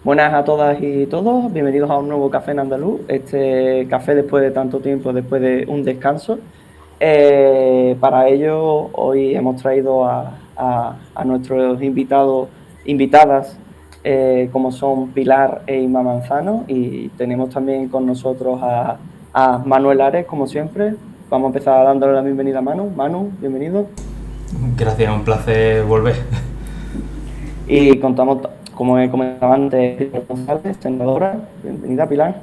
Buenas a todas y todos, bienvenidos a un nuevo Café en Andaluz, este café después de tanto tiempo, después de un descanso. Para ello, hoy hemos traído a nuestros invitadas, como son Pilar e Inma Manzano, y tenemos también con nosotros a Manuel Ares, como siempre. Vamos a empezar dándole la bienvenida a Manu. Manu, bienvenido. Gracias, un placer volver. Y contamos, como he comentado antes, Pilar González, senadora. Bienvenida, Pilar.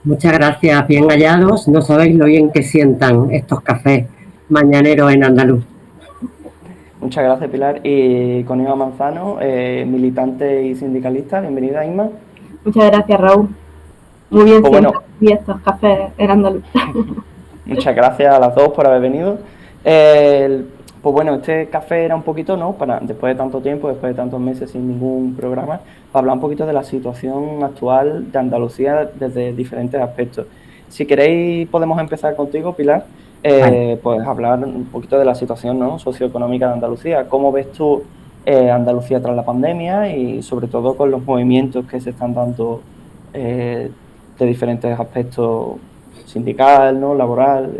Muchas gracias, bien hallados. No sabéis lo bien que sientan estos cafés mañaneros en andaluz. Muchas gracias, Pilar. Y con Inma Manzano, militante y sindicalista. Bienvenida, Inma. Muchas gracias, Raúl. Muy bien Pues siempre bueno, y estos cafés en andaluz. muchas gracias a las dos por haber venido. Pues bueno, este café era un poquito, ¿no? Después de tanto tiempo, después de tantos meses sin ningún programa, para hablar un poquito de la situación actual de Andalucía desde diferentes aspectos. Si queréis, podemos empezar contigo, Pilar. Vale. Pues hablar un poquito de la situación, ¿no?, socioeconómica de Andalucía. ¿Cómo ves tú Andalucía tras la pandemia y sobre todo con los movimientos que se están dando de diferentes aspectos, sindical, ¿no?, laboral?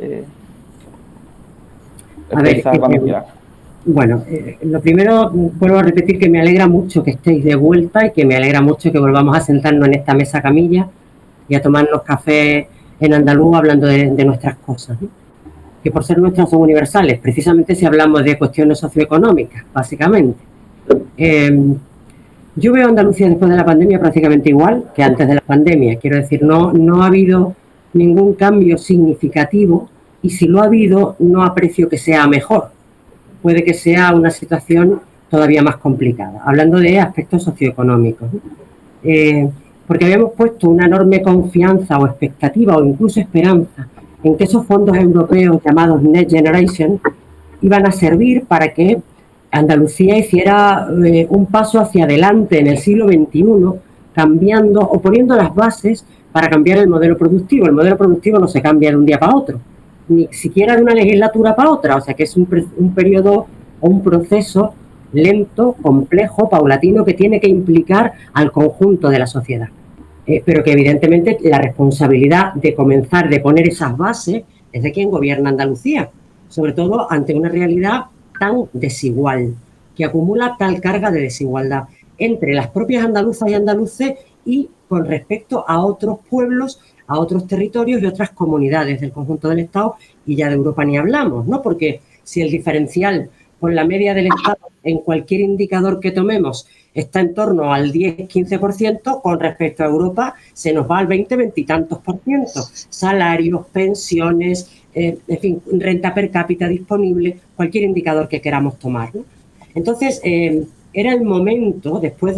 A ver, Empieza cuando quieras. bueno, lo primero, vuelvo a repetir que me alegra mucho que estéis de vuelta y que me alegra mucho que volvamos a sentarnos en esta mesa camilla y a tomarnos café en andaluz hablando de nuestras cosas, ¿no? Que por ser nuestras son universales, precisamente si hablamos de cuestiones socioeconómicas, básicamente. Yo veo Andalucía después de la pandemia prácticamente igual que antes de la pandemia. Quiero decir, no ha habido ningún cambio significativo y si lo ha habido, no aprecio que sea mejor. Puede que sea una situación todavía más complicada. Hablando de aspectos socioeconómicos, ¿no? Porque habíamos puesto una enorme confianza o expectativa o incluso esperanza en que esos fondos europeos llamados Next Generation iban a servir para que Andalucía hiciera un paso hacia adelante en el siglo XXI, cambiando o poniendo las bases para cambiar el modelo productivo. El modelo productivo no se cambia de un día para otro, ni siquiera de una legislatura para otra, o sea que es un periodo o un proceso lento, complejo, paulatino, que tiene que implicar al conjunto de la sociedad. Pero que evidentemente la responsabilidad de comenzar, de poner esas bases, es de quien gobierna Andalucía, sobre todo ante una realidad tan desigual, que acumula tal carga de desigualdad entre las propias andaluzas y andaluces y con respecto a otros pueblos, a otros territorios y otras comunidades del conjunto del Estado, y ya de Europa ni hablamos, ¿no? Porque si el diferencial con la media del Estado en cualquier indicador que tomemos está en torno al 10-15%, con respecto a Europa se nos va al 20 y tantos por ciento. Salarios, pensiones, en fin, renta per cápita disponible, cualquier indicador que queramos tomar, ¿no? Entonces, era el momento, después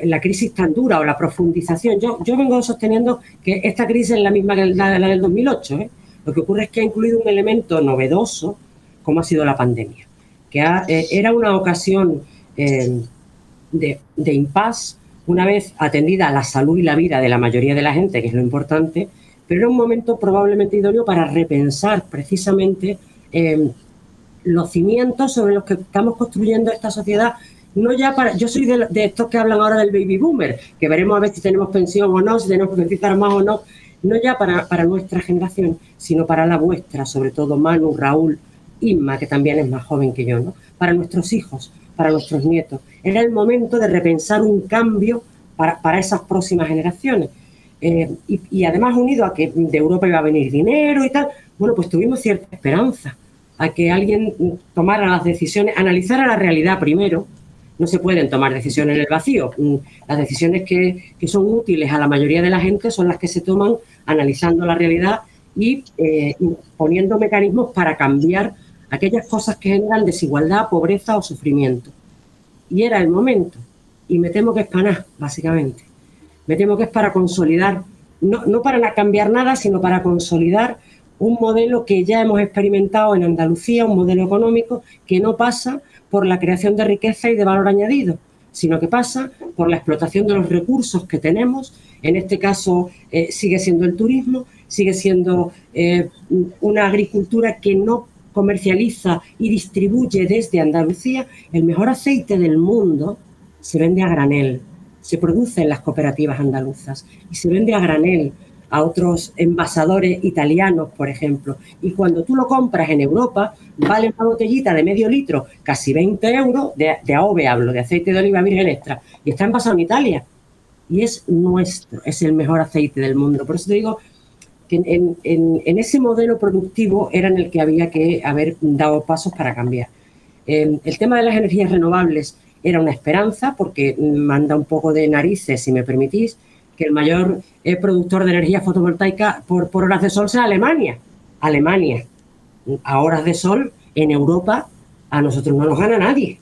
la crisis tan dura o la profundización. Yo vengo sosteniendo que esta crisis es la misma que la del 2008, ¿eh? Lo que ocurre es que ha incluido un elemento novedoso, como ha sido la pandemia, que era una ocasión de impasse, una vez atendida la salud y la vida de la mayoría de la gente, que es lo importante, pero era un momento probablemente idóneo para repensar precisamente los cimientos sobre los que estamos construyendo esta sociedad. No ya para, yo soy de estos que hablan ahora del baby boomer, que veremos a ver si tenemos pensión o no, si tenemos que cotizar más o no, no ya para nuestra generación, sino para la vuestra, sobre todo Manu, Raúl, Inma, que también es más joven que yo, ¿no? Para nuestros hijos, para nuestros nietos. Era el momento de repensar un cambio para esas próximas generaciones. Y además, unido a que de Europa iba a venir dinero y tal, bueno, pues tuvimos cierta esperanza a que alguien tomara las decisiones, analizara la realidad primero. No se pueden tomar decisiones en el vacío. Las decisiones que son útiles a la mayoría de la gente son las que se toman analizando la realidad y poniendo mecanismos para cambiar aquellas cosas que generan desigualdad, pobreza o sufrimiento. Y era el momento. Y me temo que es para nada, básicamente. Me temo que es para consolidar, no para cambiar nada, sino para consolidar un modelo que ya hemos experimentado en Andalucía, un modelo económico que no pasa por la creación de riqueza y de valor añadido, sino que pasa por la explotación de los recursos que tenemos. En este caso sigue siendo el turismo, sigue siendo una agricultura que no comercializa y distribuye desde Andalucía el mejor aceite del mundo, se vende a granel, se produce en las cooperativas andaluzas y se vende a granel a otros envasadores italianos, por ejemplo. Y cuando tú lo compras en Europa, vale una botellita de medio litro casi 20 euros, de AOVE hablo, de aceite de oliva virgen extra, y está envasado en Italia. Y es nuestro, es el mejor aceite del mundo. Por eso te digo que en ese modelo productivo era en el que había que haber dado pasos para cambiar. El tema de las energías renovables era una esperanza porque manda un poco de narices, si me permitís, que el mayor productor de energía fotovoltaica por horas de sol sea Alemania. Alemania, a horas de sol en Europa, a nosotros no nos gana nadie.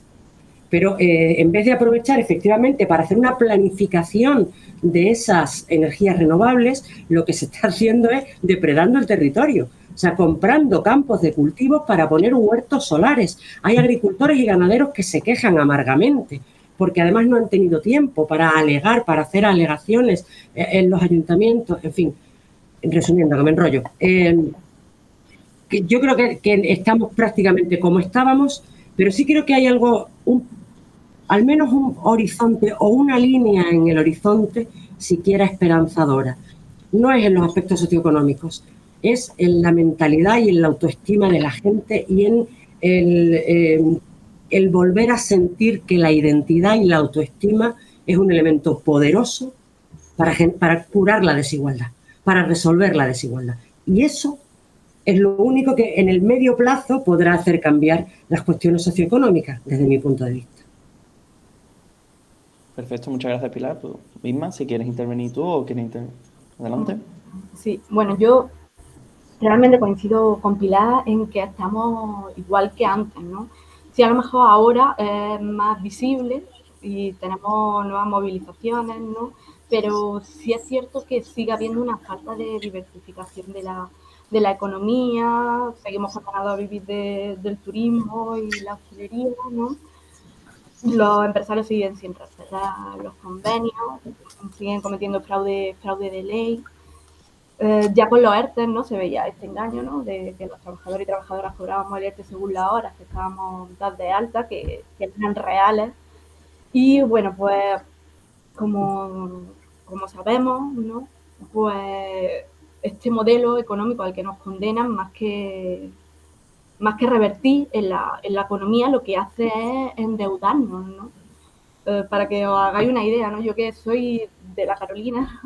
Pero en vez de aprovechar efectivamente para hacer una planificación de esas energías renovables, lo que se está haciendo es depredando el territorio. O sea, comprando campos de cultivos para poner huertos solares. Hay agricultores y ganaderos que se quejan amargamente porque además no han tenido tiempo para alegar, para hacer alegaciones en los ayuntamientos. En fin, resumiendo, que me enrollo. Yo creo que estamos prácticamente como estábamos, pero sí creo que hay algo, al menos un horizonte o una línea en el horizonte siquiera esperanzadora. No es en los aspectos socioeconómicos, es en la mentalidad y en la autoestima de la gente y en el volver a sentir que la identidad y la autoestima es un elemento poderoso para curar la desigualdad, para resolver la desigualdad. Y eso es lo único que en el medio plazo podrá hacer cambiar las cuestiones socioeconómicas, desde mi punto de vista. Perfecto, muchas gracias, Pilar. Pues, misma, si quieres intervenir tú o quieres intervenir. Adelante. Sí, bueno, yo realmente coincido con Pilar en que estamos igual que antes, ¿no? Sí, a lo mejor ahora es más visible y tenemos nuevas movilizaciones, ¿no? Pero sí es cierto que sigue habiendo una falta de diversificación de la economía, seguimos condenados a vivir del turismo y la hostelería, ¿no? Los empresarios siguen sin respetar los convenios, siguen cometiendo fraude de ley. Ya con los ERTE, ¿no? Se veía este engaño, ¿no? De que los trabajadores y trabajadoras cobrábamos el ERTE según las horas que estábamos dadas de alta, que eran reales. Y bueno, pues como sabemos, ¿no? Pues este modelo económico al que nos condenan, más que revertir en la economía, lo que hace es endeudarnos, ¿no? Para que os hagáis una idea, ¿no? Yo que soy de la Carolina,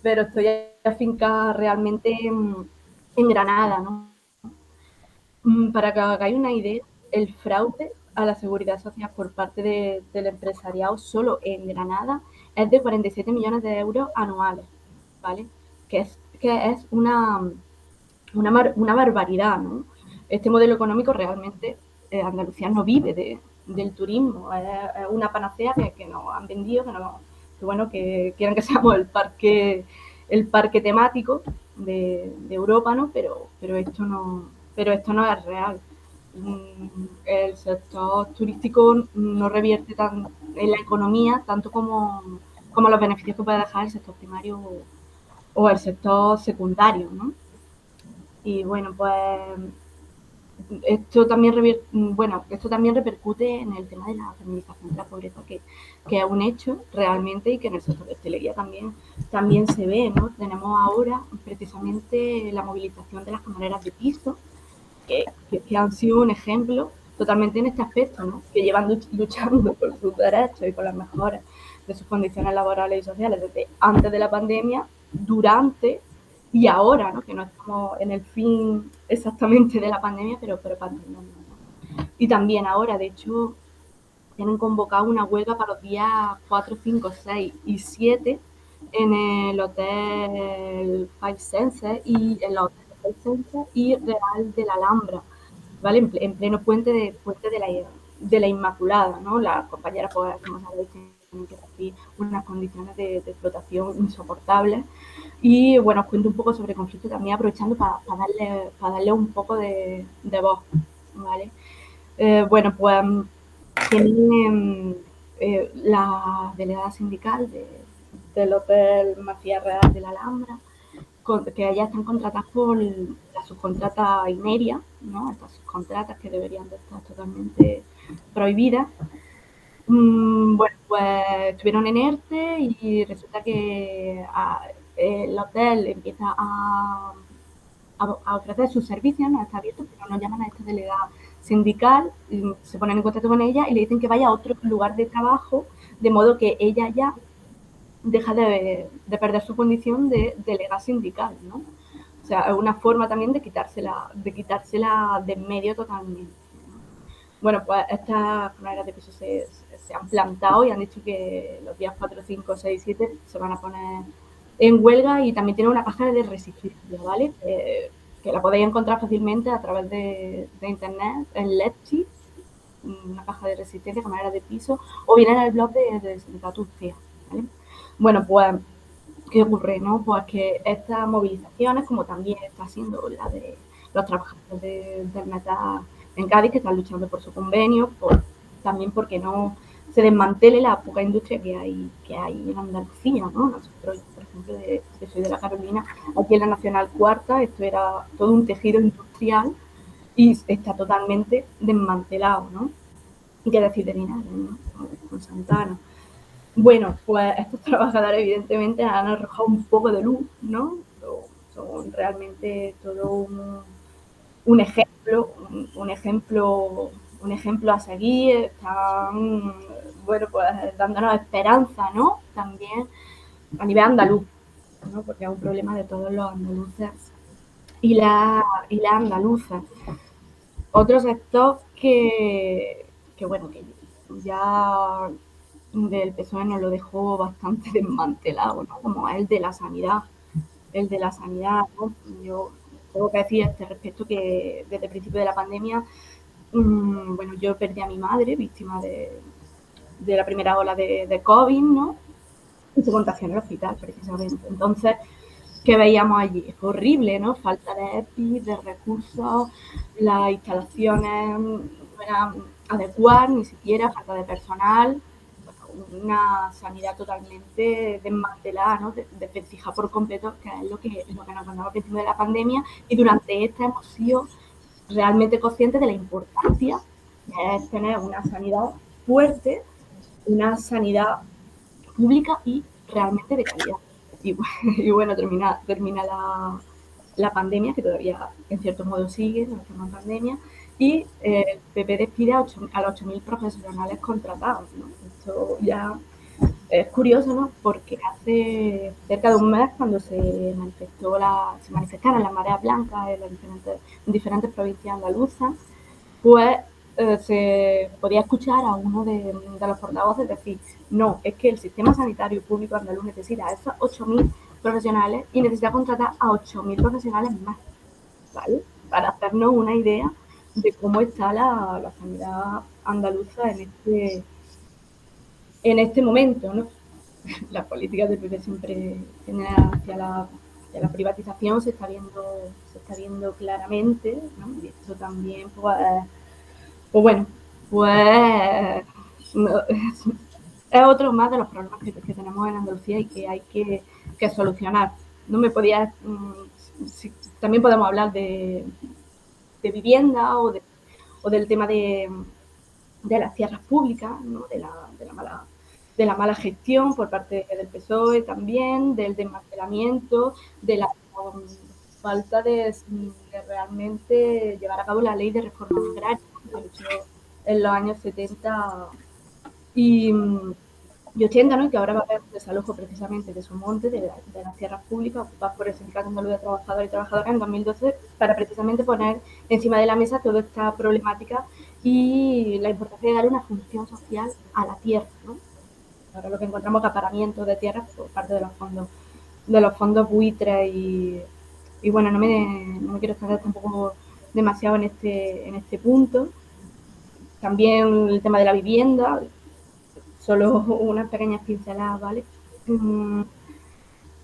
pero estoy afincada realmente en Granada, ¿no? Para que os hagáis una idea, el fraude a la seguridad social por parte del empresariado solo en Granada es de 47 millones de euros anuales, ¿vale? Que es una barbaridad, ¿no? Este modelo económico realmente, Andalucía no vive del turismo, es una panacea que nos han vendido, que bueno, que quieren que seamos el parque temático de Europa, ¿no? Pero esto no es real. El sector turístico no revierte en la economía tanto como los beneficios que puede dejar el sector primario o el sector secundario, ¿no? Y bueno, pues esto también repercute en el tema de la feminización de la pobreza, que es un hecho realmente y que en el sector de hostelería también se ve, ¿no? Tenemos ahora precisamente la movilización de las camareras de piso, que han sido un ejemplo totalmente en este aspecto, ¿no? Que llevan luchando por sus derechos y por las mejoras de sus condiciones laborales y sociales desde antes de la pandemia, durante y ahora, ¿no? Que no estamos en el fin exactamente de la pandemia, pero pandemia, ¿no? Y también ahora, de hecho, tienen convocado una huelga para los días 4, 5, 6 y 7 en el Hotel Five Senses y en los hoteles Five Senses y Real de la Alhambra, ¿vale? En pleno puente de la Inmaculada, ¿no? Las compañeras, pues, como sabéis, tienen que sufrir unas condiciones de explotación insoportables. Y bueno, os cuento un poco sobre el conflicto también, aprovechando para darle un poco de voz, ¿vale? Bueno, pues tienen la delegada sindical del Hotel Macías Real de la Alhambra, que ellas están contratadas por la subcontrata Ineria, ¿no? Estas subcontratas que deberían de estar totalmente prohibidas. Bueno, pues estuvieron en ERTE y resulta que el hotel empieza a ofrecer sus servicios, no está abierto, pero nos llaman a esta delegada sindical, se ponen en contacto con ella y le dicen que vaya a otro lugar de trabajo, de modo que ella ya deja de perder su condición de delegada sindical, ¿no? O sea, es una forma también de quitársela de en medio totalmente. Bueno, pues estas camareras de piso se han plantado y han dicho que los días 4, 5, 6, 7 se van a poner en huelga y también tiene una página de resistencia, ¿vale? Que la podéis encontrar fácilmente a través de internet en Letchi, una caja de resistencia, camareras de piso, o bien en el blog de Sindicato UCEA, ¿vale? Bueno, pues, ¿qué ocurre, no? Pues que estas movilizaciones, como también está siendo la de los trabajadores del metal en Cádiz, que están luchando por su convenio, también porque no se desmantele la poca industria que hay en Andalucía, ¿no? Nosotros, por ejemplo, yo soy de la Carolina, aquí en la Nacional Cuarta, esto era todo un tejido industrial y está totalmente desmantelado, ¿no? Y qué decir de Linares, ¿no? Con Santana. Bueno, pues estos trabajadores evidentemente han arrojado un poco de luz, ¿no? Son realmente todo un ejemplo, un ejemplo a seguir, están, bueno, pues dándonos esperanza, ¿no? También a nivel andaluz, ¿no? Porque es un problema de todos los andaluces y las andaluzas. Otro sector que bueno, que ya del PSOE nos lo dejó bastante desmantelado, ¿no? Como el de la sanidad. El de la sanidad, ¿no? Yo tengo que decir a este respecto que desde el principio de la pandemia, bueno, yo perdí a mi madre, víctima de la primera ola de COVID, ¿no? Y se contagió en el hospital, precisamente. Entonces, ¿qué veíamos allí? Fue horrible, ¿no? Falta de EPI, de recursos, las instalaciones no eran adecuadas, ni siquiera, falta de personal, una sanidad totalmente desmantelada, ¿no? Desvencijada por completo, que es lo que nos contaba al principio de la pandemia, y durante esta hemos sido realmente conscientes de la importancia que es tener una sanidad fuerte, una sanidad pública y realmente de calidad. Y bueno, termina la pandemia, que todavía en cierto modo sigue, no estamos en pandemia, y el PP despide a los 8.000 profesionales contratados, ¿no? Esto ya es curioso, ¿no? Porque hace cerca de un mes, cuando se manifestaron las mareas blancas en diferentes provincias andaluzas, pues se podía escuchar a uno de los portavoces decir, no, es que el sistema sanitario público andaluz necesita a esos 8.000 profesionales y necesita contratar a 8.000 profesionales más, ¿vale? Para hacernos una idea de cómo está la sanidad andaluza en este momento, ¿no? Las políticas del PP siempre tienen hacia la privatización, se está viendo claramente, ¿no? Y esto también, pues bueno, pues es otro más de los problemas que tenemos en Andalucía y que hay que solucionar. No me podía, también podemos hablar de vivienda o del tema de las tierras públicas, ¿no? de la mala gestión por parte del PSOE también, del desmantelamiento, de la falta de realmente llevar a cabo la ley de reforma agraria que luchó en los años 70 y, y 80, ¿no? Y que ahora va a haber un desalojo precisamente de su monte, de las tierras públicas ocupadas por el Sindicato Andaluz de Trabajadores y Trabajadoras en 2012 para precisamente poner encima de la mesa toda esta problemática y la importancia de dar una función social a la tierra, ¿no? Ahora lo que encontramos es acaparamiento de tierras por parte de los fondos buitres y bueno, no me quiero extender tampoco demasiado en este punto. También el tema de la vivienda, solo unas pequeñas pinceladas, ¿vale?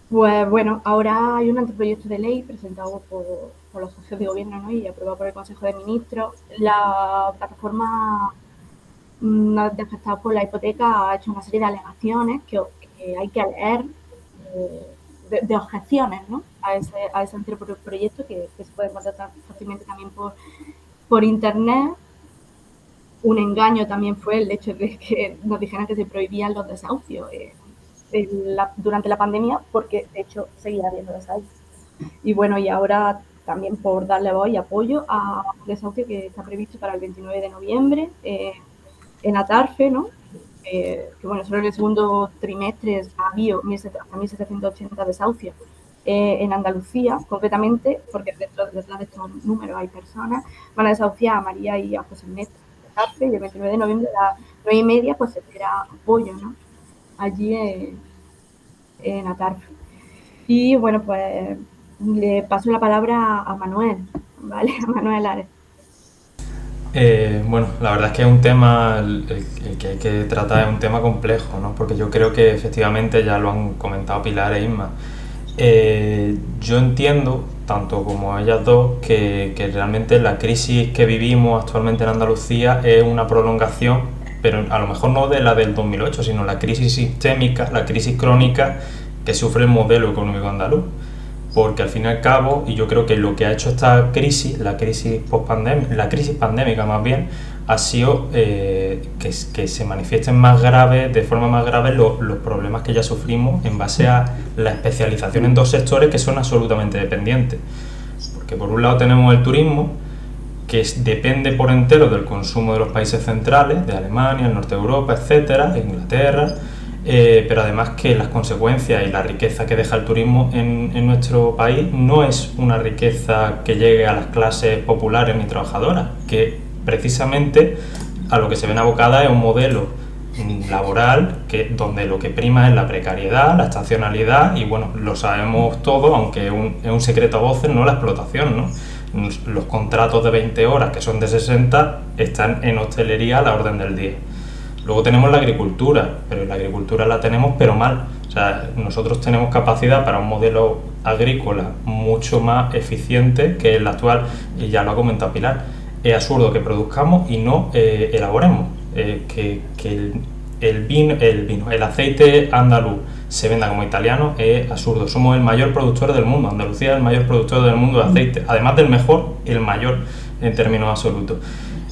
Pues bueno, ahora hay un anteproyecto de ley presentado por los socios de gobierno, ¿no? Y aprobado por el Consejo de Ministros. La plataforma de afectados por la hipoteca ha hecho una serie de alegaciones que hay que leer, de objeciones, ¿no? A ese anteproyecto que se puede encontrar fácilmente también por internet. un engaño también fue el hecho de que nos dijeran que se prohibían los desahucios durante la pandemia, porque de hecho seguía habiendo desahucios. Y bueno, y ahora también por darle voz y apoyo a un desahucio que está previsto para el 29 de noviembre en Atarfe, ¿no? Que bueno, solo en el segundo trimestre ha habido 1.780 desahucios en Andalucía, concretamente, porque detrás de estos números hay personas, van a desahuciar a María y a José Ernesto de Atarfe, y el 29 de noviembre a las 9:30 pues se espera apoyo, ¿no? Allí en Atarfe. Y bueno, pues le paso la palabra a Manuel, ¿vale? A Manuel Ares. Bueno, la verdad es que es un tema, el que hay que tratar es un tema complejo, ¿no? Porque yo creo que efectivamente ya lo han comentado Pilar e Isma. Yo entiendo, tanto como ellas dos, que realmente la crisis que vivimos actualmente en Andalucía es una prolongación, pero a lo mejor no de la del 2008, sino la crisis sistémica, la crisis crónica que sufre el modelo económico andaluz. Porque al fin y al cabo, y yo creo que lo que ha hecho esta crisis, la crisis pandémica más bien, ha sido que se manifiesten más graves, de forma más grave, los problemas que ya sufrimos en base a la especialización en dos sectores que son absolutamente dependientes. Porque por un lado tenemos el turismo, que depende por entero del consumo de los países centrales, de Alemania, el norte de Europa, etcétera, Inglaterra, pero además que las consecuencias y la riqueza que deja el turismo en nuestro país no es una riqueza que llegue a las clases populares ni trabajadoras, que precisamente a lo que se ven abocadas es un modelo laboral donde lo que prima es la precariedad, la estacionalidad y bueno, lo sabemos todos, aunque es un secreto a voces, no la explotación, ¿no? Los contratos de 20 horas, que son de 60, están en hostelería a la orden del día. Luego tenemos la agricultura, pero la agricultura la tenemos pero mal. O sea, nosotros tenemos capacidad para un modelo agrícola mucho más eficiente que el actual, y ya lo ha comentado Pilar. Es absurdo que produzcamos y no elaboremos. Que el aceite andaluz se venda como italiano es absurdo. Somos el mayor productor del mundo. Andalucía es el mayor productor del mundo de aceite. Además del mejor, el mayor en términos absolutos.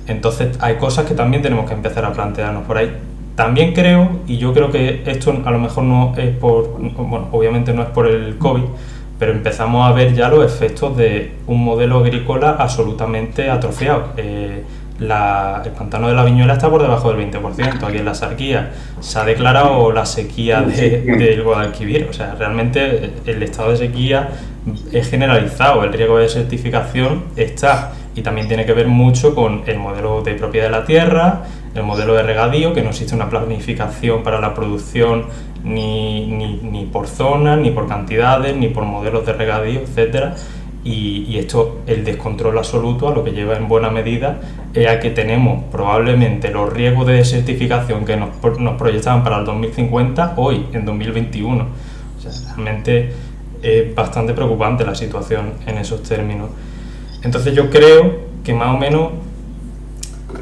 Entonces hay cosas que también tenemos que empezar a plantearnos por ahí. También creo, y yo creo que esto a lo mejor no es bueno, obviamente no es por el COVID, pero empezamos a ver ya los efectos de un modelo agrícola absolutamente atrofiado. El pantano de la Viñuela está por debajo del 20%, aquí en la Sarquía se ha declarado la sequía del Guadalquivir, o sea, realmente el estado de sequía es generalizado, el riesgo de desertificación está, y también tiene que ver mucho con el modelo de propiedad de la tierra, el modelo de regadío, que no existe una planificación para la producción ni por zonas, ni por cantidades, ni por modelos de regadío, etcétera. Y esto, el descontrol absoluto, a lo que lleva en buena medida es a que tenemos probablemente los riesgos de desertificación que nos proyectaban para el 2050 hoy, en 2021. O sea, realmente es bastante preocupante la situación en esos términos. Entonces yo creo que más o menos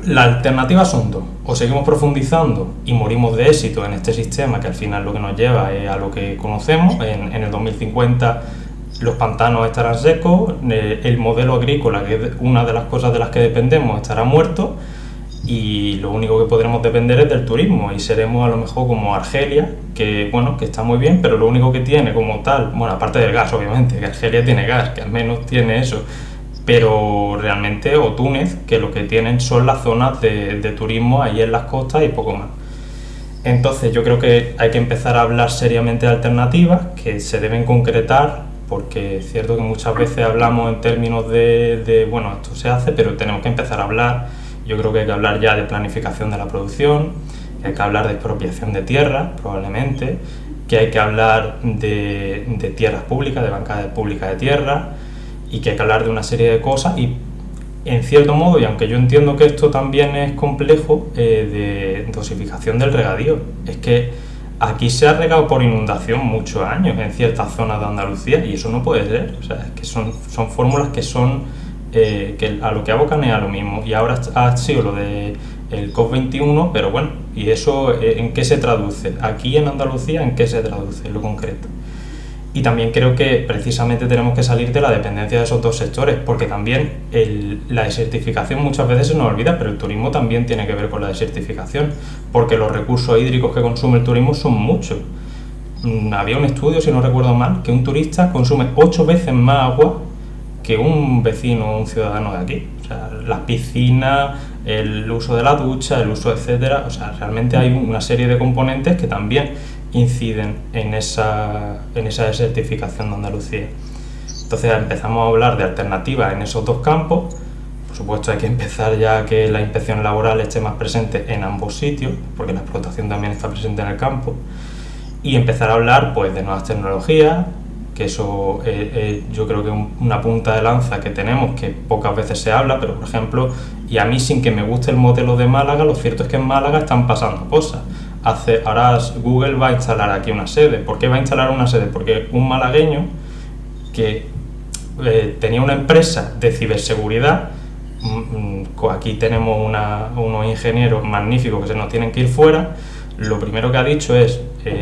las alternativas son dos: o seguimos profundizando y morimos de éxito en este sistema, que al final lo que nos lleva es a lo que conocemos. En el 2050 los pantanos estarán secos, el modelo agrícola, que es una de las cosas de las que dependemos, estará muerto, y lo único que podremos depender es del turismo, y seremos a lo mejor como Argelia, que bueno, que está muy bien, pero lo único que tiene como tal, bueno, aparte del gas obviamente, que Argelia tiene gas, que al menos tiene eso, pero realmente, o Túnez, que lo que tienen son las zonas de turismo ahí en las costas y poco más. Entonces yo creo que hay que empezar a hablar seriamente de alternativas que se deben concretar, porque es cierto que muchas veces hablamos en términos bueno, esto se hace, pero tenemos que empezar a hablar. Yo creo que hay que hablar ya de planificación de la producción, que hay que hablar de expropiación de tierras, probablemente, que hay que hablar de tierras públicas, de bancas públicas de tierras, y que hay que hablar de una serie de cosas, y en cierto modo, y aunque yo entiendo que esto también es complejo, de dosificación del regadío. Es que aquí se ha regado por inundación muchos años en ciertas zonas de Andalucía, y eso no puede ser. O sea, es que son fórmulas que son que a lo que abocan es a lo mismo, y ahora ha sido lo del COP21, pero bueno, ¿y eso en qué se traduce? Aquí en Andalucía, ¿en qué se traduce en lo concreto? Y también creo que precisamente tenemos que salir de la dependencia de esos dos sectores, porque también la desertificación muchas veces se nos olvida, pero el turismo también tiene que ver con la desertificación, porque los recursos hídricos que consume el turismo son muchos. Había un estudio, si no recuerdo mal, que un turista consume 8 veces más agua que un vecino o un ciudadano de aquí. O sea, las piscinas, el uso de la ducha, el uso, etcétera. O sea, realmente hay una serie de componentes que también inciden en esa desertificación de Andalucía. Entonces empezamos a hablar de alternativas en esos dos campos. Por supuesto hay que empezar ya a que la inspección laboral esté más presente en ambos sitios, porque la explotación también está presente en el campo, y empezar a hablar pues de nuevas tecnologías, que eso yo creo que es una punta de lanza que tenemos, que pocas veces se habla, pero por ejemplo, y a mí sin que me guste el modelo de Málaga, lo cierto es que en Málaga están pasando cosas. Ahora Google va a instalar aquí una sede. ¿Por qué va a instalar una sede? Porque un malagueño que tenía una empresa de ciberseguridad, aquí tenemos unos ingenieros magníficos que se nos tienen que ir fuera, lo primero que ha dicho es,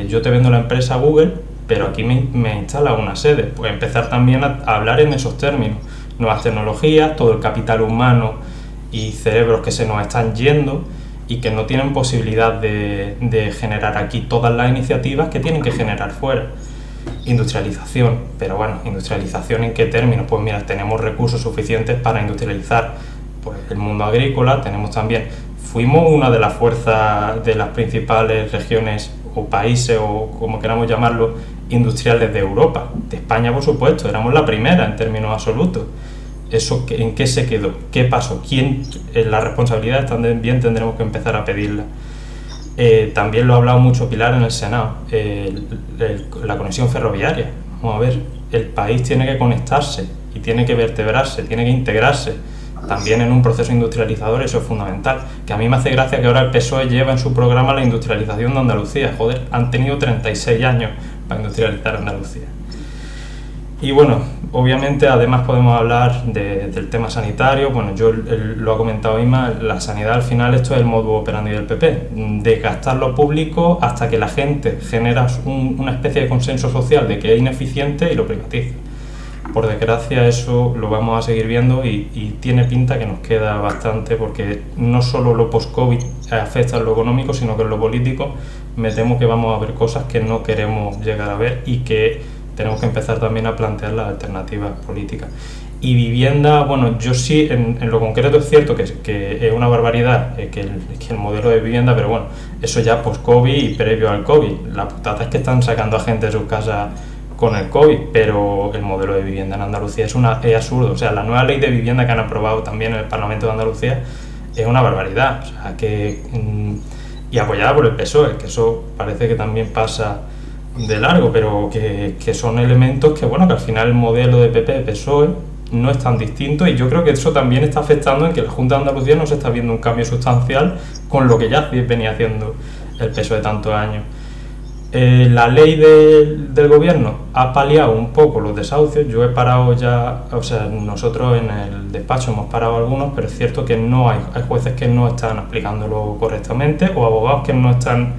yo te vendo la empresa Google, pero aquí me instala una sede. Pues empezar también a hablar en esos términos. Nuevas tecnologías, todo el capital humano y cerebros que se nos están yendo y que no tienen posibilidad de generar aquí todas las iniciativas que tienen que generar fuera. Industrialización, pero bueno, ¿industrialización en qué términos? Pues mira, tenemos recursos suficientes para industrializar pues, el mundo agrícola, tenemos también, fuimos una de las fuerzas de las principales regiones o países o como queramos llamarlo, industriales de Europa, de España por supuesto, éramos la primera en términos absolutos. ¿Eso en qué se quedó? ¿Qué pasó? La responsabilidad también tendremos que empezar a pedirla. También lo ha hablado mucho Pilar en el Senado, la conexión ferroviaria. Vamos a ver, el país tiene que conectarse y tiene que vertebrarse, tiene que integrarse. También en un proceso industrializador eso es fundamental. Que a mí me hace gracia que ahora el PSOE lleva en su programa la industrialización de Andalucía. Joder, han tenido 36 años para industrializar Andalucía. Y bueno, obviamente además podemos hablar del tema sanitario. Bueno, lo ha comentado Ima, la sanidad al final esto es el modus operandi del PP, de gastar lo público hasta que la gente genera una especie de consenso social de que es ineficiente y lo privatiza. Por desgracia eso lo vamos a seguir viendo y tiene pinta que nos queda bastante, porque no solo lo post-COVID afecta en lo económico, sino que en lo político me temo que vamos a ver cosas que no queremos llegar a ver y que tenemos que empezar también a plantear las alternativas políticas. Y vivienda, bueno, yo sí, en lo concreto es cierto que es una barbaridad que el modelo de vivienda, pero bueno, eso ya post-COVID y previo al COVID. La putada es que están sacando a gente de sus casas con el COVID, pero el modelo de vivienda en Andalucía es absurdo. O sea, la nueva ley de vivienda que han aprobado también en el Parlamento de Andalucía es una barbaridad. O sea, y apoyada por el PSOE, que eso parece que también pasa de largo, pero que son elementos que, bueno, que al final el modelo de PP-PSOE no es tan distinto, y yo creo que eso también está afectando en que la Junta de Andalucía no se está viendo un cambio sustancial con lo que ya venía haciendo el PSOE tantos años. La ley del gobierno ha paliado un poco los desahucios. Yo he parado ya, o sea, nosotros en el despacho hemos parado algunos, pero es cierto que no hay jueces que no están aplicándolo correctamente o abogados que no están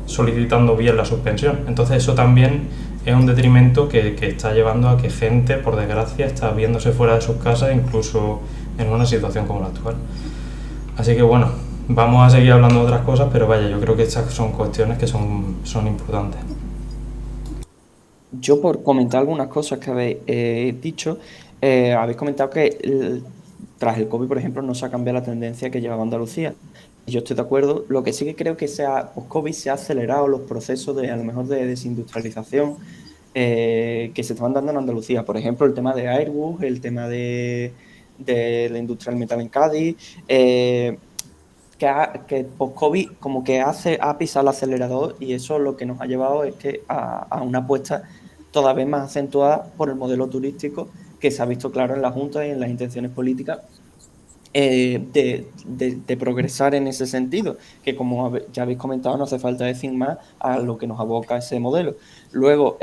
solicitando bien la suspensión. Entonces eso también es un detrimento que está llevando a que gente, por desgracia, está viéndose fuera de sus casas, incluso en una situación como la actual. Así que bueno, vamos a seguir hablando de otras cosas, pero vaya, yo creo que estas son cuestiones que son importantes. Yo, por comentar algunas cosas que habéis dicho, habéis comentado que tras el COVID, por ejemplo, no se ha cambiado la tendencia que llevaba Andalucía. Y yo estoy de acuerdo. Lo que sí que creo que post-COVID se ha acelerado los procesos a lo mejor de desindustrialización que se estaban dando en Andalucía. Por ejemplo, el tema de Airbus, el tema de la industria del metal en Cádiz, que post-COVID como que ha pisado el acelerador, y eso lo que nos ha llevado es que a una apuesta todavía más acentuada por el modelo turístico, que se ha visto claro en la Junta y en las intenciones políticas de progresar en ese sentido, que como ya habéis comentado no hace falta decir más a lo que nos aboca ese modelo. Luego,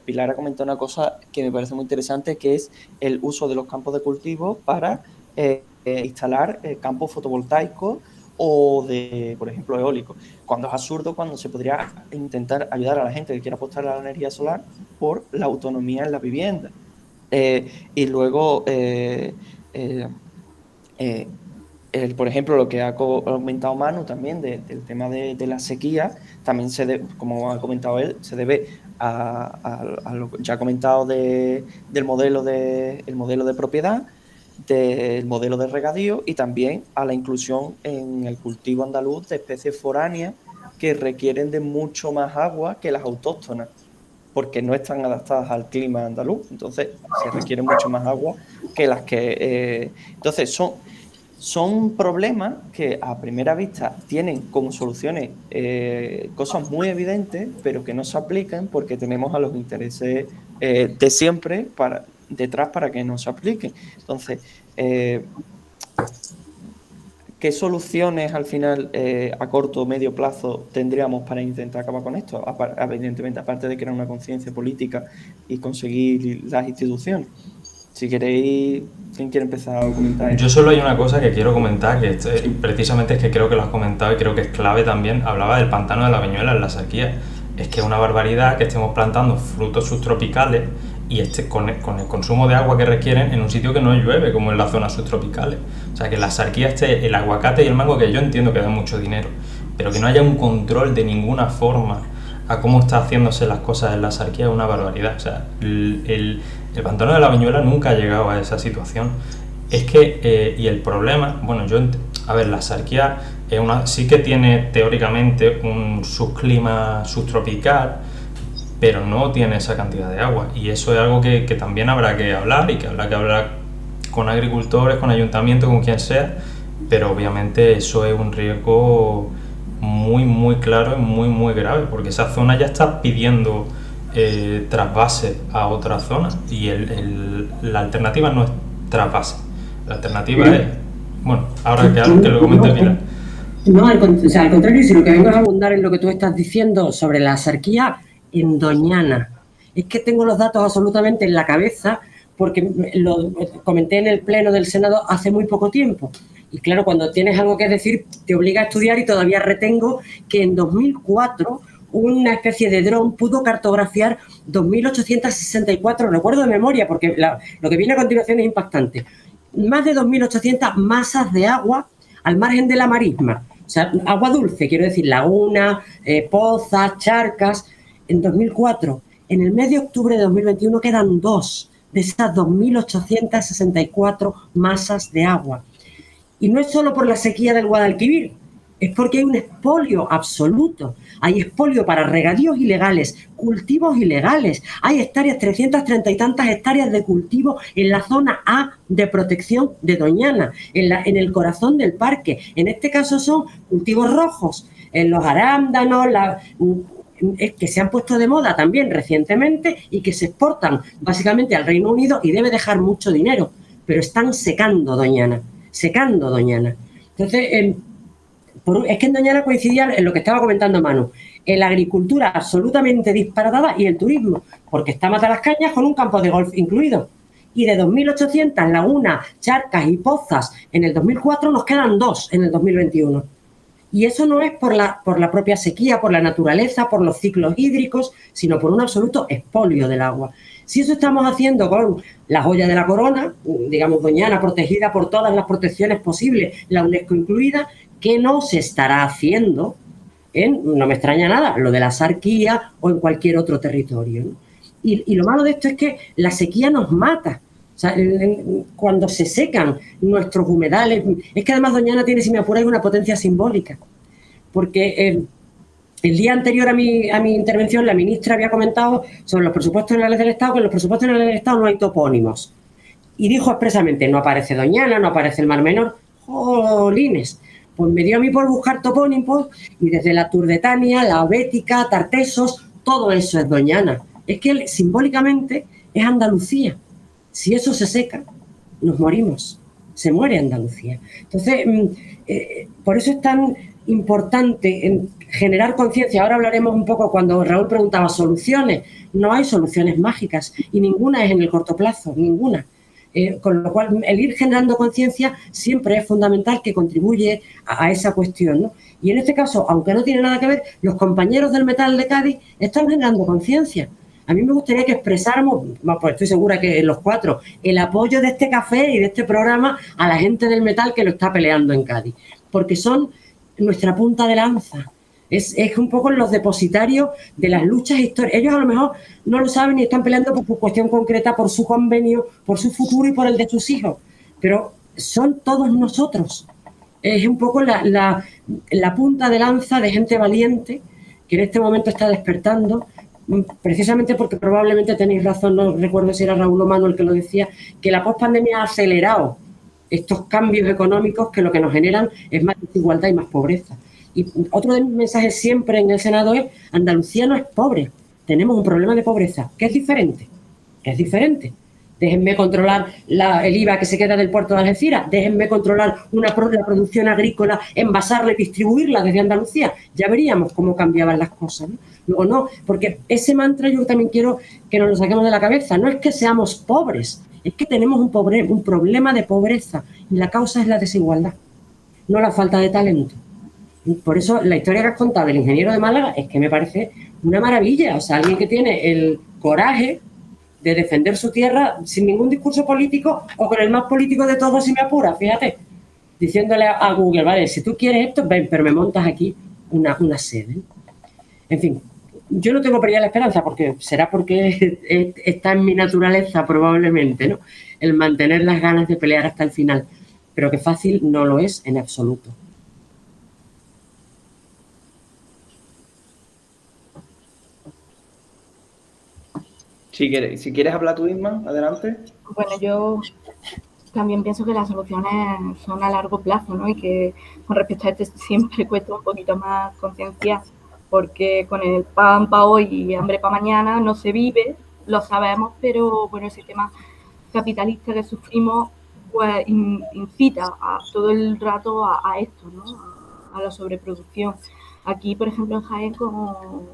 Pilar ha comentado una cosa que me parece muy interesante, que es el uso de los campos de cultivo para instalar campos fotovoltaicos o de, por ejemplo, eólico. Cuando es absurdo, cuando se podría intentar ayudar a la gente que quiera apostar a la energía solar por la autonomía en la vivienda. Y luego, por ejemplo, lo que ha comentado Manu también del tema de la sequía, también como ha comentado él, se debe a lo que ya ha comentado del modelo el modelo de propiedad, del modelo de regadío y también a la inclusión en el cultivo andaluz de especies foráneas que requieren de mucho más agua que las autóctonas, porque no están adaptadas al clima andaluz, entonces se requiere mucho más agua que las que... entonces son problemas que a primera vista tienen como soluciones cosas muy evidentes, pero que no se aplican porque tenemos a los intereses de siempre detrás para que no se apliquen. Entonces, ¿qué soluciones al final a corto o medio plazo tendríamos para intentar acabar con esto? Evidentemente, aparte de crear una conciencia política y conseguir las instituciones. Si queréis, ¿quién quiere empezar a comentar esto? Yo solo hay una cosa que quiero comentar, que precisamente es que creo que lo has comentado y creo que es clave también. Hablaba del pantano de la Viñuela en la sequía. Es que es una barbaridad que estemos plantando frutos subtropicales y con el consumo de agua que requieren en un sitio que no llueve, como en las zonas subtropicales. O sea, que la sarquía el aguacate y el mango, que yo entiendo que dan mucho dinero, pero que no haya un control de ninguna forma a cómo está haciéndose las cosas en la sarquía es una barbaridad. O sea, el pantano de la Viñuela nunca ha llegado a esa situación. Es que, y el problema, bueno, la sarquía sí que tiene teóricamente un subclima subtropical, pero no tiene esa cantidad de agua, y eso es algo que también habrá que hablar, y que habrá que hablar con agricultores, con ayuntamientos, con quien sea, pero obviamente eso es un riesgo muy, muy claro y muy, muy grave, porque esa zona ya está pidiendo trasvase a otra zona, y la alternativa no es trasvase, la alternativa es, bueno, ahora que lo comente Pilar. No, al contrario, sino que vengo a abundar en lo que tú estás diciendo sobre la sarquía en Doñana. Es que tengo los datos absolutamente en la cabeza porque lo comenté en el pleno del Senado hace muy poco tiempo. Y claro, cuando tienes algo que decir, te obliga a estudiar, y todavía retengo que en 2004 una especie de dron pudo cartografiar 2.864, recuerdo de memoria, porque lo que viene a continuación es impactante, más de 2.800 masas de agua al margen de la marisma. O sea, agua dulce, quiero decir, lagunas, pozas, charcas. En 2004, en el mes de octubre de 2021 quedan 2 de esas 2.864 masas de agua. Y no es solo por la sequía del Guadalquivir, es porque hay un expolio absoluto. Hay expolio para regadíos ilegales, cultivos ilegales. Hay 330 y tantas hectáreas de cultivo en la zona A de protección de Doñana, en el corazón del parque. En este caso son cultivos rojos, en los arándanos, que se han puesto de moda también recientemente y que se exportan básicamente al Reino Unido y debe dejar mucho dinero, pero están secando Doñana. Entonces, es que en Doñana coincidía en lo que estaba comentando Manu, en la agricultura absolutamente disparatada y el turismo, porque está Matalascañas con un campo de golf incluido. Y de 2.800 lagunas, charcas y pozas en el 2004 nos quedan 2 en el 2021. Y eso no es por la propia sequía, por la naturaleza, por los ciclos hídricos, sino por un absoluto expolio del agua. Si eso estamos haciendo con la joya de la corona, digamos Doñana, protegida por todas las protecciones posibles, la UNESCO incluida, ¿qué no se estará haciendo no me extraña nada, lo de la sarquía o en cualquier otro territorio, ¿no? Y lo malo de esto es que la sequía nos mata. O sea, cuando se secan nuestros humedales, es que además Doñana tiene, si me apuráis, una potencia simbólica, porque el día anterior a mi intervención la ministra había comentado sobre los presupuestos generales del Estado, que en los presupuestos generales del Estado no hay topónimos, y dijo expresamente, no aparece Doñana, no aparece el Mar Menor. ¡Jolines! Pues me dio a mí por buscar topónimos, y desde la Turdetania, la Bética, Tartesos, todo eso es Doñana. Es que simbólicamente es Andalucía. Si eso se seca, nos morimos. Se muere Andalucía. Entonces, por eso es tan importante generar conciencia. Ahora hablaremos un poco, cuando Raúl preguntaba soluciones. No hay soluciones mágicas y ninguna es en el corto plazo, ninguna. Con lo cual, el ir generando conciencia siempre es fundamental, que contribuye a esa cuestión, ¿no? Y en este caso, aunque no tiene nada que ver, los compañeros del metal de Cádiz están generando conciencia. A mí me gustaría que expresáramos, pues estoy segura que los cuatro, el apoyo de este café y de este programa a la gente del metal que lo está peleando en Cádiz, porque son nuestra punta de lanza. Es un poco los depositarios de las luchas históricas. Ellos a lo mejor no lo saben y están peleando por su cuestión concreta, por su convenio, por su futuro y por el de sus hijos, pero son todos nosotros. Es un poco la punta de lanza de gente valiente que en este momento está despertando, precisamente porque probablemente tenéis razón, no recuerdo si era Raúl Omano el que lo decía, que la pospandemia ha acelerado estos cambios económicos que lo que nos generan es más desigualdad y más pobreza. Y otro de mis mensajes siempre en el Senado es: Andalucía no es pobre, tenemos un problema de pobreza, que es diferente, Déjenme controlar el IVA que se queda del puerto de Algeciras, déjenme controlar la producción agrícola, envasarla y distribuirla desde Andalucía. Ya veríamos cómo cambiaban las cosas, ¿no? Luego no, porque ese mantra yo también quiero que nos lo saquemos de la cabeza. No es que seamos pobres, es que tenemos un problema de pobreza y la causa es la desigualdad, no la falta de talento. Y por eso la historia que has contado del ingeniero de Málaga es que me parece una maravilla. O sea, alguien que tiene el coraje de defender su tierra sin ningún discurso político, o con el más político de todos, si me apura, fíjate, diciéndole a Google: vale, si tú quieres esto, ven, pero me montas aquí una sede. En fin, yo no tengo pérdida de la esperanza, porque será porque está en mi naturaleza probablemente, ¿no?, el mantener las ganas de pelear hasta el final, pero que fácil no lo es en absoluto. Si quieres hablar tú, Isma, adelante. Bueno, yo también pienso que las soluciones son a largo plazo, ¿no? Y que con respecto a este siempre cuesta un poquito más concienciar, porque con el pan para hoy y hambre para mañana no se vive, lo sabemos, pero bueno, el sistema capitalista que sufrimos pues incita todo el rato a esto, ¿no? A la sobreproducción. Aquí, por ejemplo, en Jaén, como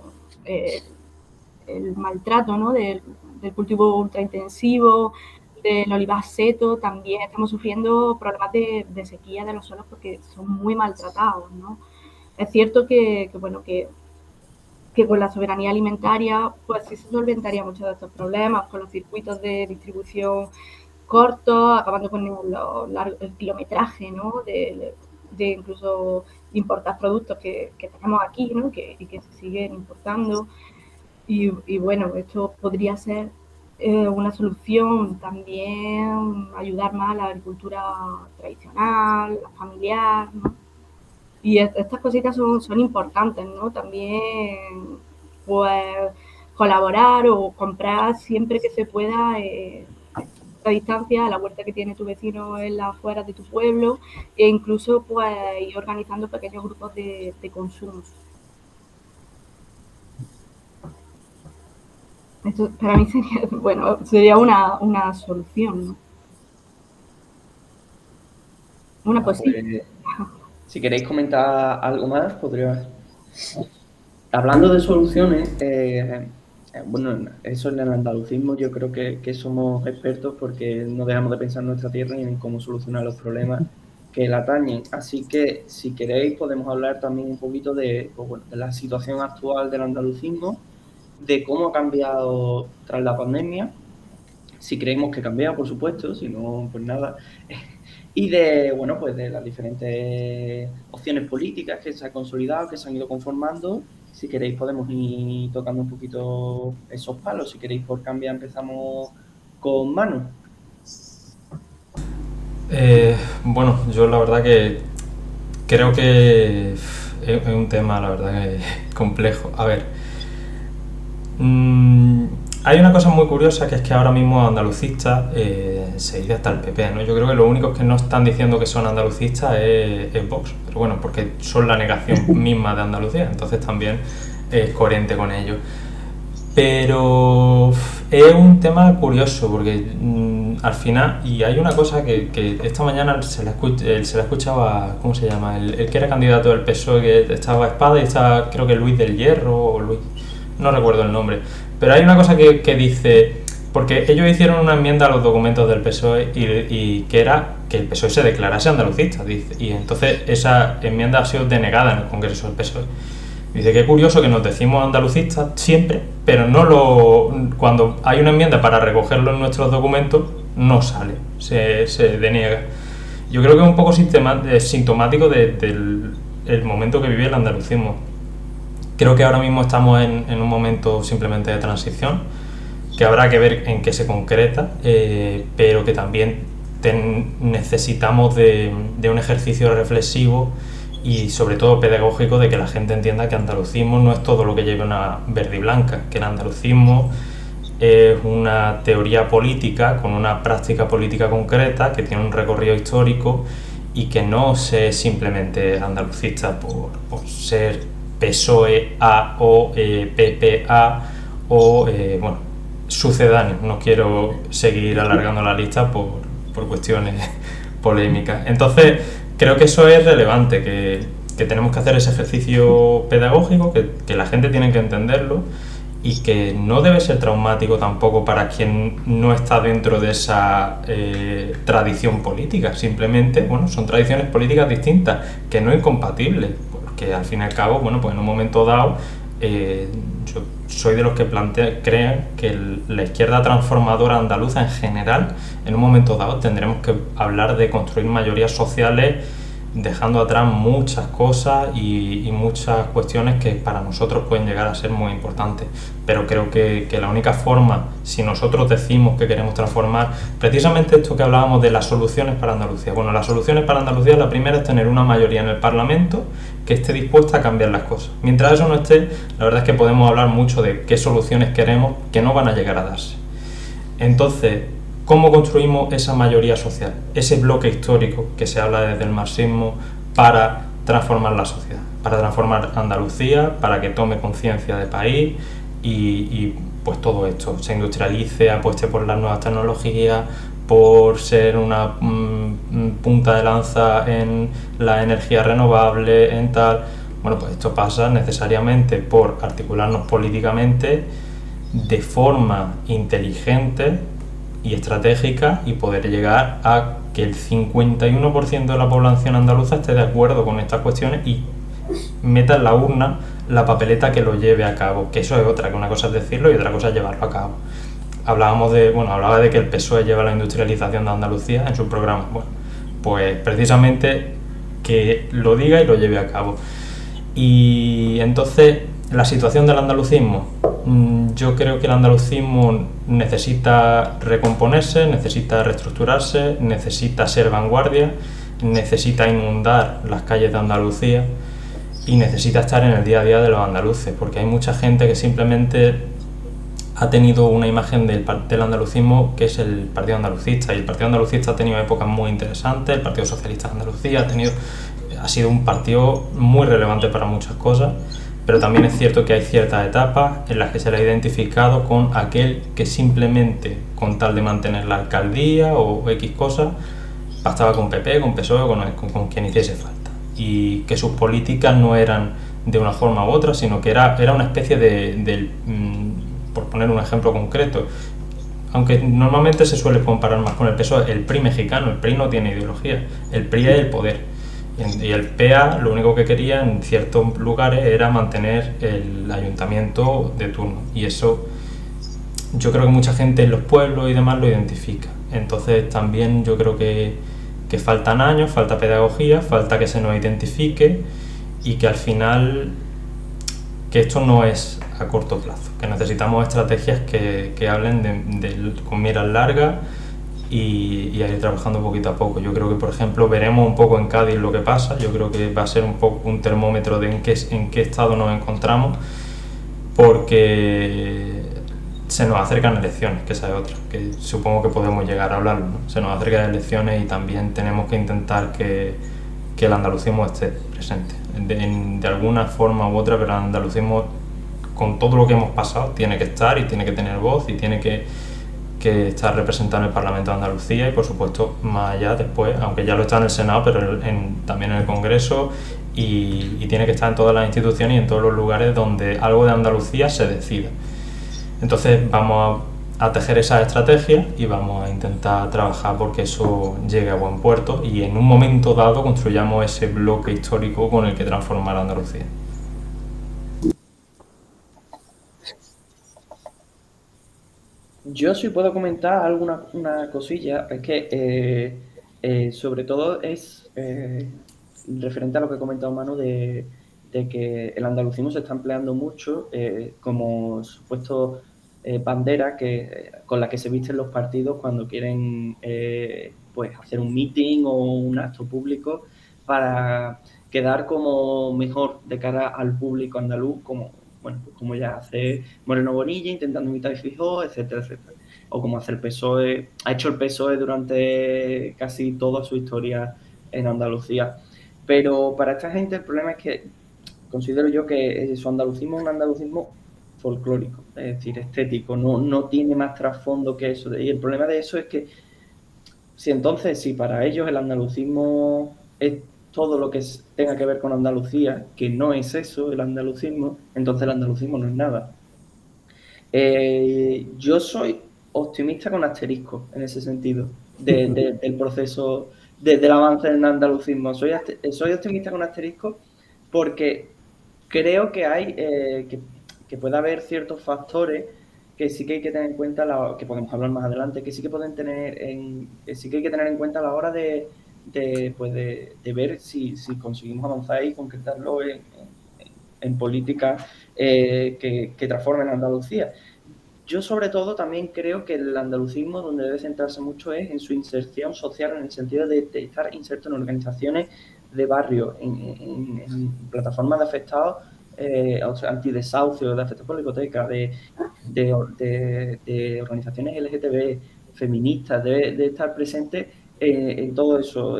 el maltrato, ¿no?, del cultivo ultraintensivo, del olivar seto, también estamos sufriendo problemas de sequía de los suelos porque son muy maltratados, ¿no? Es cierto que con la soberanía alimentaria pues sí se solventaría muchos de estos problemas, con los circuitos de distribución cortos, acabando con el kilometraje, ¿no?, de incluso importar productos que tenemos aquí, ¿no?, y que se siguen importando. Y bueno, esto podría ser una solución, también ayudar más a la agricultura tradicional, la familiar, ¿no? Y estas cositas son importantes, ¿no? También, pues, colaborar o comprar siempre que se pueda a distancia a la huerta que tiene tu vecino en las afueras de tu pueblo, e incluso, pues, ir organizando pequeños grupos de consumo. Esto para mí sería una solución, ¿no? Una posible. Si queréis comentar algo más, podría. Hablando de soluciones, bueno, eso en el andalucismo yo creo que somos expertos, porque no dejamos de pensar en nuestra tierra y en cómo solucionar los problemas que la atañen. Así que, si queréis, podemos hablar también un poquito de la situación actual del andalucismo, de cómo ha cambiado tras la pandemia, si creemos que ha cambiado, por supuesto, si no, pues nada, y de las diferentes opciones políticas que se han consolidado, que se han ido conformando. Si queréis podemos ir tocando un poquito esos palos. Si queréis, por cambiar, empezamos con Manu. Bueno, yo la verdad que creo que es un tema, la verdad, que complejo. A ver, hay una cosa muy curiosa, que es que ahora mismo andalucistas se dice hasta el PP, ¿no? Yo creo que los únicos que no están diciendo que son andalucistas es Vox, pero bueno, porque son la negación misma de Andalucía, entonces también es coherente con ello. Pero es un tema curioso, porque al final, y hay una cosa que esta mañana se la escuchaba, ¿cómo se llama? El que era candidato del PSOE, que estaba a Espada, y estaba, creo que Luis del Hierro, o Luis, no recuerdo el nombre, pero hay una cosa que dice porque ellos hicieron una enmienda a los documentos del PSOE y que era que el PSOE se declarase andalucista, dice, y entonces esa enmienda ha sido denegada en el Congreso del PSOE. Dice que es curioso que nos decimos andalucistas siempre, pero cuando hay una enmienda para recogerlo en nuestros documentos, no sale, se deniega. Yo creo que es un poco sintomático del momento que vive el andalucismo. Creo que ahora mismo estamos en un momento simplemente de transición, que habrá que ver en qué se concreta, pero que también necesitamos de un ejercicio reflexivo y sobre todo pedagógico, de que la gente entienda que andalucismo no es todo lo que lleva una verde y blanca, que el andalucismo es una teoría política con una práctica política concreta que tiene un recorrido histórico y que no es simplemente andalucista por ser PSOE A o PP A o bueno, sucedáneos. No quiero seguir alargando la lista por cuestiones polémicas. Entonces creo que eso es relevante, que tenemos que hacer ese ejercicio pedagógico, que la gente tiene que entenderlo y que no debe ser traumático tampoco para quien no está dentro de esa tradición política. Simplemente, bueno, son tradiciones políticas distintas, que no es incompatibles, porque al fin y al cabo, bueno, pues en un momento dado, yo soy de los que creen que la izquierda transformadora andaluza en general, en un momento dado tendremos que hablar de construir mayorías sociales, dejando atrás muchas cosas y muchas cuestiones que para nosotros pueden llegar a ser muy importantes. Pero creo que la única forma, si nosotros decimos que queremos transformar, precisamente esto que hablábamos de las soluciones para Andalucía. Bueno, las soluciones para Andalucía, la primera es tener una mayoría en el Parlamento que esté dispuesta a cambiar las cosas. Mientras eso no esté, la verdad es que podemos hablar mucho de qué soluciones queremos que no van a llegar a darse. Entonces, ¿cómo construimos esa mayoría social? Ese bloque histórico que se habla desde el marxismo para transformar la sociedad, para transformar Andalucía, para que tome conciencia de país y pues todo esto, se industrialice, apueste por las nuevas tecnologías, por ser una punta de lanza en la energía renovable, en tal. Bueno, pues esto pasa necesariamente por articularnos políticamente de forma inteligente y estratégica y poder llegar a que el 51% de la población andaluza esté de acuerdo con estas cuestiones y meta en la urna la papeleta que lo lleve a cabo, que eso es otra, que una cosa es decirlo y otra cosa es llevarlo a cabo. Hablaba de que el PSOE lleva la industrialización de Andalucía en su programa. Bueno, pues precisamente que lo diga y lo lleve a cabo. Y entonces, la situación del andalucismo, yo creo que el andalucismo necesita recomponerse, necesita reestructurarse, necesita ser vanguardia, necesita inundar las calles de Andalucía y necesita estar en el día a día de los andaluces, porque hay mucha gente que simplemente ha tenido una imagen del andalucismo que es el Partido Andalucista, y el Partido Andalucista ha tenido épocas muy interesantes, el Partido Socialista de Andalucía ha sido un partido muy relevante para muchas cosas, pero también es cierto que hay ciertas etapas en las que se le ha identificado con aquel que simplemente, con tal de mantener la alcaldía o X cosas, bastaba con PP, con PSOE, con quien hiciese falta, y que sus políticas no eran de una forma u otra, sino que era una especie por poner un ejemplo concreto, aunque normalmente se suele comparar más con el PSOE, el PRI mexicano. El PRI no tiene ideología, el PRI es el poder, y el PA lo único que quería en ciertos lugares era mantener el ayuntamiento de turno, y eso yo creo que mucha gente en los pueblos y demás lo identifica. Entonces también yo creo que faltan años, falta pedagogía, falta que se nos identifique y que al final que esto no es a corto plazo, que necesitamos estrategias que hablen con miras largas y a ir trabajando poquito a poco. Yo creo que, por ejemplo, veremos un poco en Cádiz lo que pasa. Yo creo que va a ser un poco un termómetro de en qué estado nos encontramos, porque se nos acercan elecciones, que esa es otra, que supongo que podemos llegar a hablarlo, ¿no? Se nos acercan elecciones y también tenemos que intentar que el andalucismo esté presente, de alguna forma u otra, pero el andalucismo, con todo lo que hemos pasado, tiene que estar y tiene que tener voz y tiene que estar representado en el Parlamento de Andalucía y, por supuesto, más allá después, aunque ya lo está en el Senado, pero también en el Congreso, y tiene que estar en todas las instituciones y en todos los lugares donde algo de Andalucía se decida. Entonces vamos a tejer esas estrategias y vamos a intentar trabajar porque eso llegue a buen puerto y en un momento dado construyamos ese bloque histórico con el que transformar Andalucía. Yo sí puedo comentar una cosilla, es que sobre todo es referente a lo que ha comentado Manu de que el andalucismo se está empleando mucho como supuesto bandera con la que se visten los partidos cuando quieren pues hacer un meeting o un acto público para quedar como mejor de cara al público andaluz, como, bueno, pues como ya hace Moreno Bonilla intentando imitar a Feijóo, etcétera, etcétera. O como hace el PSOE, ha hecho el PSOE durante casi toda su historia en Andalucía. Pero para esta gente el problema es que considero yo que su andalucismo es un andalucismo folclórico, es decir, estético, no tiene más trasfondo que eso. Y el problema de eso es que si para ellos el andalucismo es todo lo que tenga que ver con Andalucía, que no es eso el andalucismo, entonces el andalucismo no es nada. Yo soy optimista con asterisco en ese sentido, del proceso, del avance en el andalucismo. Soy optimista con asterisco porque creo que hay, que puede haber ciertos factores que sí que hay que tener en cuenta, que podemos hablar más adelante, que sí que que sí que hay que tener en cuenta a la hora pues de ver si conseguimos avanzar y concretarlo en políticas que transformen Andalucía. Yo sobre todo también creo que el andalucismo donde debe centrarse mucho es en su inserción social, en el sentido de estar inserto en organizaciones de barrio, en plataformas de afectados, antidesahucio, de afectados por la hipoteca, de organizaciones LGTB, feministas, de estar presente en todo eso,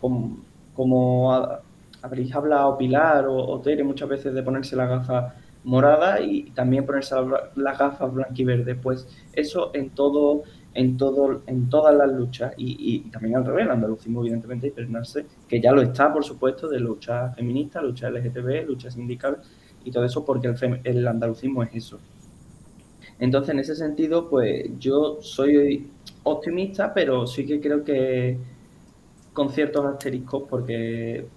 como habréis hablado Pilar o Tere muchas veces de ponerse la gafa morada y también ponerse las gafas blanquiverde, pues eso en todas las luchas y también al revés, el andalucismo evidentemente impregnarse, que ya lo está por supuesto, de lucha feminista, lucha LGTB, lucha sindical y todo eso porque el andalucismo es eso. Entonces en ese sentido pues yo soy optimista, pero sí que creo que con ciertos asteriscos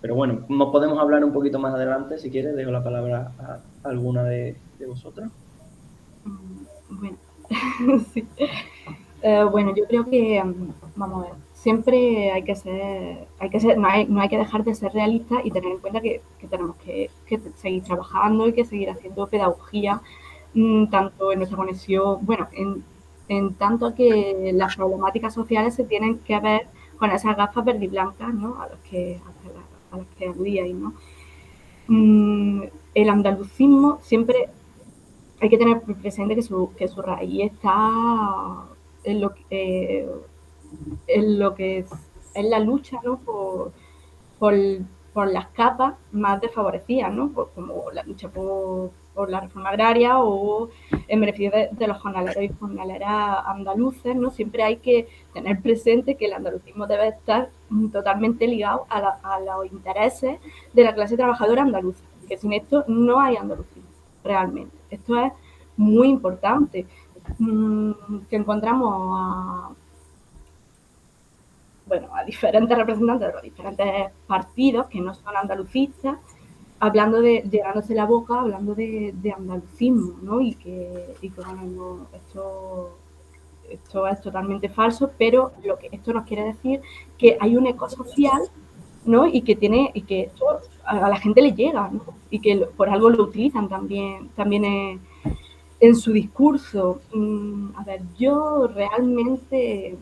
pero bueno, nos podemos hablar un poquito más adelante, si quieres, dejo la palabra a alguna de vosotros. Bueno, sí. Bueno, yo creo que, vamos a ver, siempre hay que ser, no hay que dejar de ser realista y tener en cuenta que tenemos que seguir trabajando y que seguir haciendo pedagogía, tanto en nuestra conexión, bueno, en tanto que las problemáticas sociales se tienen que ver con esas gafas verde y blancas, ¿no? A las que aludíais, ¿no? El andalucismo siempre hay que tener presente que su raíz está en lo que es la lucha, ¿no? por las capas más desfavorecidas, ¿no? Como la lucha por la reforma agraria o en beneficio de los jornaleros y jornaleras andaluces, ¿no? Siempre hay que tener presente que el andalucismo debe estar totalmente ligado a los intereses de la clase trabajadora andaluza, que sin esto no hay andalucismo, realmente. Esto es muy importante, que encontramos a diferentes representantes de los diferentes partidos que no son andalucistas, llenándose la boca, hablando de andalucismo, ¿no? Y que bueno, no, esto es totalmente falso, pero esto nos quiere decir que hay un eco social, ¿no? Y que esto a la gente le llega, ¿no? Y que por algo lo utilizan también en su discurso. A ver, yo realmente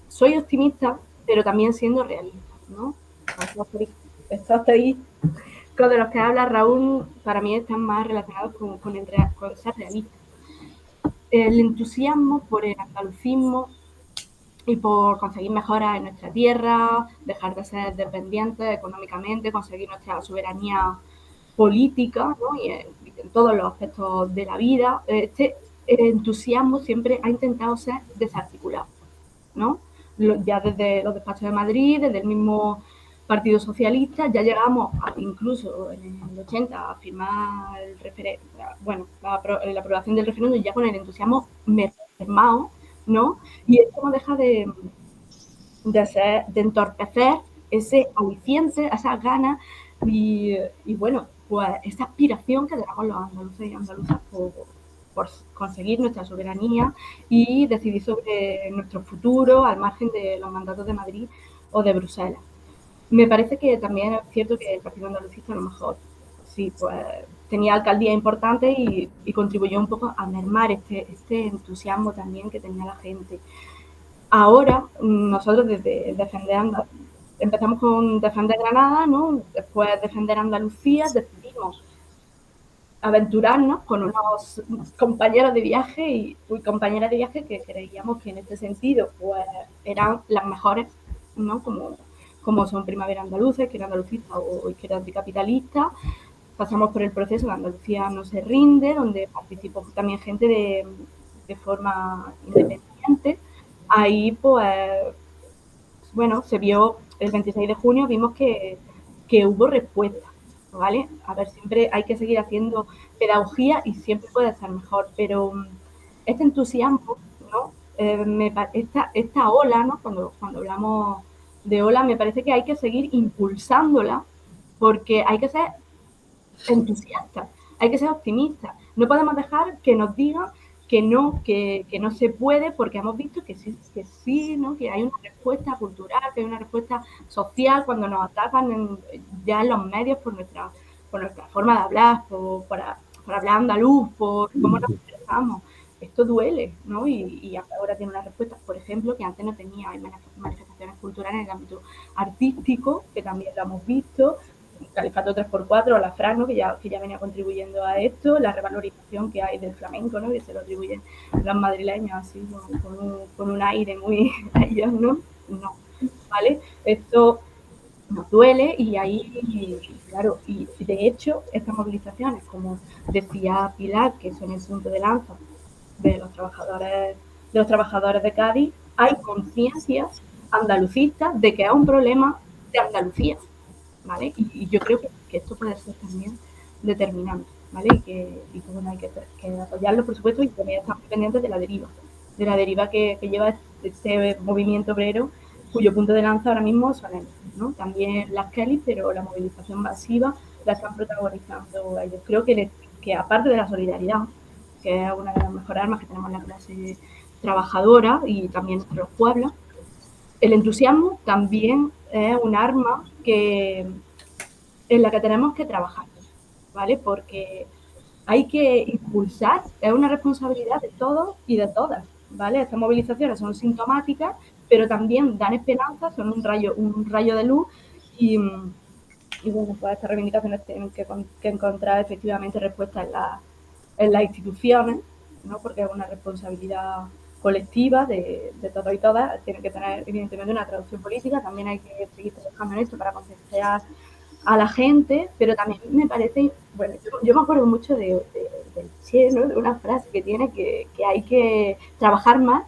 soy optimista, pero también siendo realista, ¿no? Estos asteriscos de los que habla Raúl, para mí están más relacionados con ser realista. El entusiasmo por el andalucismo y por conseguir mejoras en nuestra tierra, dejar de ser dependientes económicamente, conseguir nuestra soberanía política, ¿no? y en todos los aspectos de la vida, este entusiasmo siempre ha intentado ser desarticulado, ¿no? Ya desde los despachos de Madrid, desde el mismo Partido Socialista, ya llegamos incluso en el 80 a firmar la aprobación del referéndum ya con el entusiasmo mermado, ¿no? Y esto no deja de entorpecer ese aliciente, esas ganas y bueno, pues esa aspiración que tenemos los andaluces y andaluzas por conseguir nuestra soberanía y decidir sobre nuestro futuro al margen de los mandatos de Madrid o de Bruselas. Me parece que también es cierto que el Partido Andalucista a lo mejor sí, pues tenía alcaldías importantes y contribuyó un poco a mermar este entusiasmo también que tenía la gente. Ahora, nosotros desde empezamos con defender Granada, ¿no? Después defender Andalucía, decidimos aventurarnos con unos compañeros de viaje y compañeras de viaje que creíamos que en este sentido pues eran las mejores, ¿no? Como son Primavera Andaluza, Izquierda Andalucista o Izquierda Anticapitalista. Pasamos por el proceso de Andalucía no se rinde, donde participó también gente de forma independiente. Ahí, pues, bueno, se vio el 26 de junio, vimos que hubo respuesta, ¿vale? A ver, siempre hay que seguir haciendo pedagogía y siempre puede ser mejor, pero este entusiasmo, ¿no? Esta ola, ¿no? Cuando hablamos de ola, me parece que hay que seguir impulsándola porque hay que ser entusiastas, hay que ser optimistas. No podemos dejar que nos digan que no se puede, porque hemos visto que sí, ¿no? Que hay una respuesta cultural, que hay una respuesta social cuando nos atacan ya en los medios por nuestra forma de hablar, por hablar andaluz, por cómo nos expresamos. Esto duele, ¿no? Y ahora tiene una respuesta, por ejemplo, que antes no tenía. Hay manifestaciones culturales en el ámbito artístico, que también lo hemos visto, Califato 3x4, la FRAN, ¿no? que ya venía contribuyendo a esto, la revalorización que hay del flamenco, ¿no? Que se lo atribuyen los madrileños así con un aire muy a ellos, ¿no? No, ¿vale? Esto nos duele y ahí, claro, y de hecho estas movilizaciones, como decía Pilar, que son el punto de lanza de los trabajadores de Cádiz, hay conciencias andalucistas de que es un problema de Andalucía, ¿vale? Y yo creo que esto puede ser también determinante, ¿vale? Y que bueno, hay que apoyarlo, por supuesto, y también estamos pendientes de la deriva que lleva este movimiento obrero, cuyo punto de lanza ahora mismo son ellos, ¿no? También las Kelly, pero la movilización masiva la están protagonizando ellos. Creo que aparte de la solidaridad, que es una de las mejores armas que tenemos en la clase trabajadora y también entre los pueblos, el entusiasmo también es un arma en la que tenemos que trabajar, ¿vale? Porque hay que impulsar, es una responsabilidad de todos y de todas, ¿vale? Estas movilizaciones son sintomáticas, pero también dan esperanza, son un rayo de luz y bueno, pues estas reivindicaciones tienen que encontrar efectivamente respuesta en las instituciones, ¿no? Porque es una responsabilidad colectiva de todos y todas, tiene que tener evidentemente una traducción política, también hay que seguir trabajando en esto para concienciar a la gente, pero también me parece, bueno, yo me acuerdo mucho del Che, ¿no? De una frase que tiene que hay que trabajar más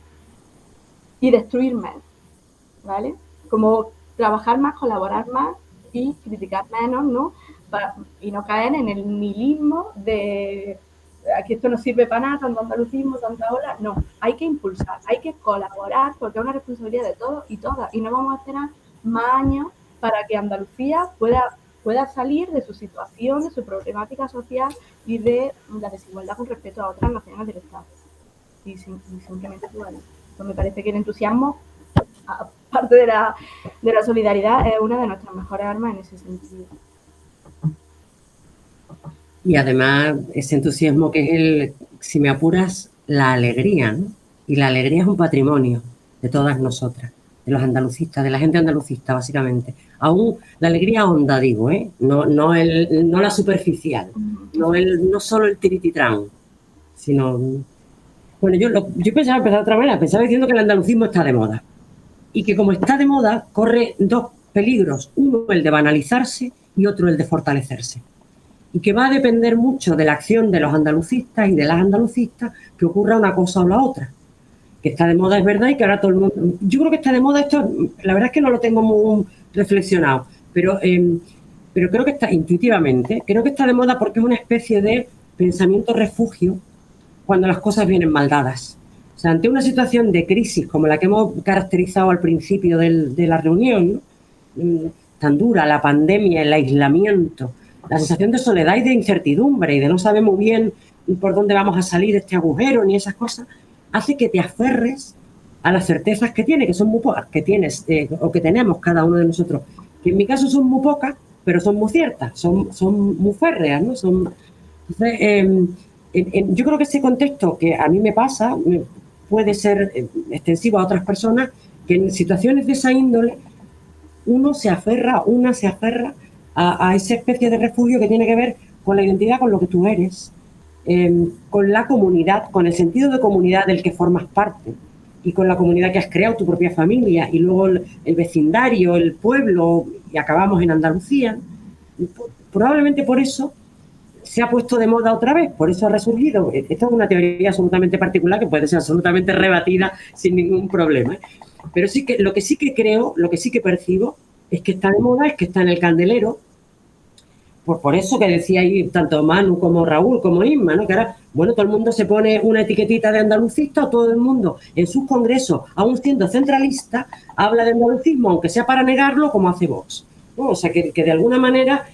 y destruir menos, ¿vale? Como trabajar más, colaborar más y criticar menos, ¿no? Y no caer en el nihilismo de aquí esto no sirve para nada, tanto andalucismo, tanta ola. No, hay que impulsar, hay que colaborar, porque es una responsabilidad de todos y todas, y no vamos a esperar más años para que Andalucía pueda salir de su situación, de su problemática social y de la desigualdad con respecto a otras naciones del Estado. Y simplemente pues me parece que el entusiasmo, aparte de la solidaridad, es una de nuestras mejores armas en ese sentido. Y además ese entusiasmo que es si me apuras, la alegría, ¿no? Y la alegría es un patrimonio de todas nosotras, de los andalucistas, de la gente andalucista, básicamente. Aún la alegría honda, digo, ¿eh? No la superficial, no solo el tirititrán, sino... Bueno, yo pensaba empezar de otra manera, pensaba diciendo que el andalucismo está de moda. Y que como está de moda, corre dos peligros. Uno, el de banalizarse, y otro, el de fortalecerse. Y que va a depender mucho de la acción de los andalucistas y de las andalucistas que ocurra una cosa o la otra. Que está de moda es verdad y que ahora todo el mundo... Yo creo que está de moda esto, la verdad es que no lo tengo muy reflexionado, pero creo que está intuitivamente, creo que está de moda porque es una especie de pensamiento refugio cuando las cosas vienen mal dadas. O sea, ante una situación de crisis como la que hemos caracterizado al principio de la reunión, ¿no? Tan dura, la pandemia, el aislamiento, la sensación de soledad y de incertidumbre y de no saber muy bien por dónde vamos a salir de este agujero ni esas cosas, hace que te aferres a las certezas que tienes, que son muy pocas, que tienes o que tenemos cada uno de nosotros, que en mi caso son muy pocas, pero son muy ciertas, son muy férreas, ¿no? Entonces, yo creo que ese contexto que a mí me pasa puede ser extensivo a otras personas, que en situaciones de esa índole una se aferra a esa especie de refugio que tiene que ver con la identidad, con lo que tú eres, con la comunidad, con el sentido de comunidad del que formas parte y con la comunidad que has creado, tu propia familia, y luego el vecindario, el pueblo, y acabamos en Andalucía. Probablemente por eso se ha puesto de moda otra vez, por eso ha resurgido. Esta es una teoría absolutamente particular que puede ser absolutamente rebatida sin ningún problema. Pero sí que lo que sí que creo, lo que sí que percibo es que está de moda, es que está en el candelero. Por eso que decía ahí tanto Manu como Raúl como Inma, ¿no? Que ahora, bueno, todo el mundo se pone una etiquetita de andalucista, todo el mundo en sus congresos, aún siendo centralista, habla de andalucismo, aunque sea para negarlo, como hace Vox, ¿no? O sea, que de alguna manera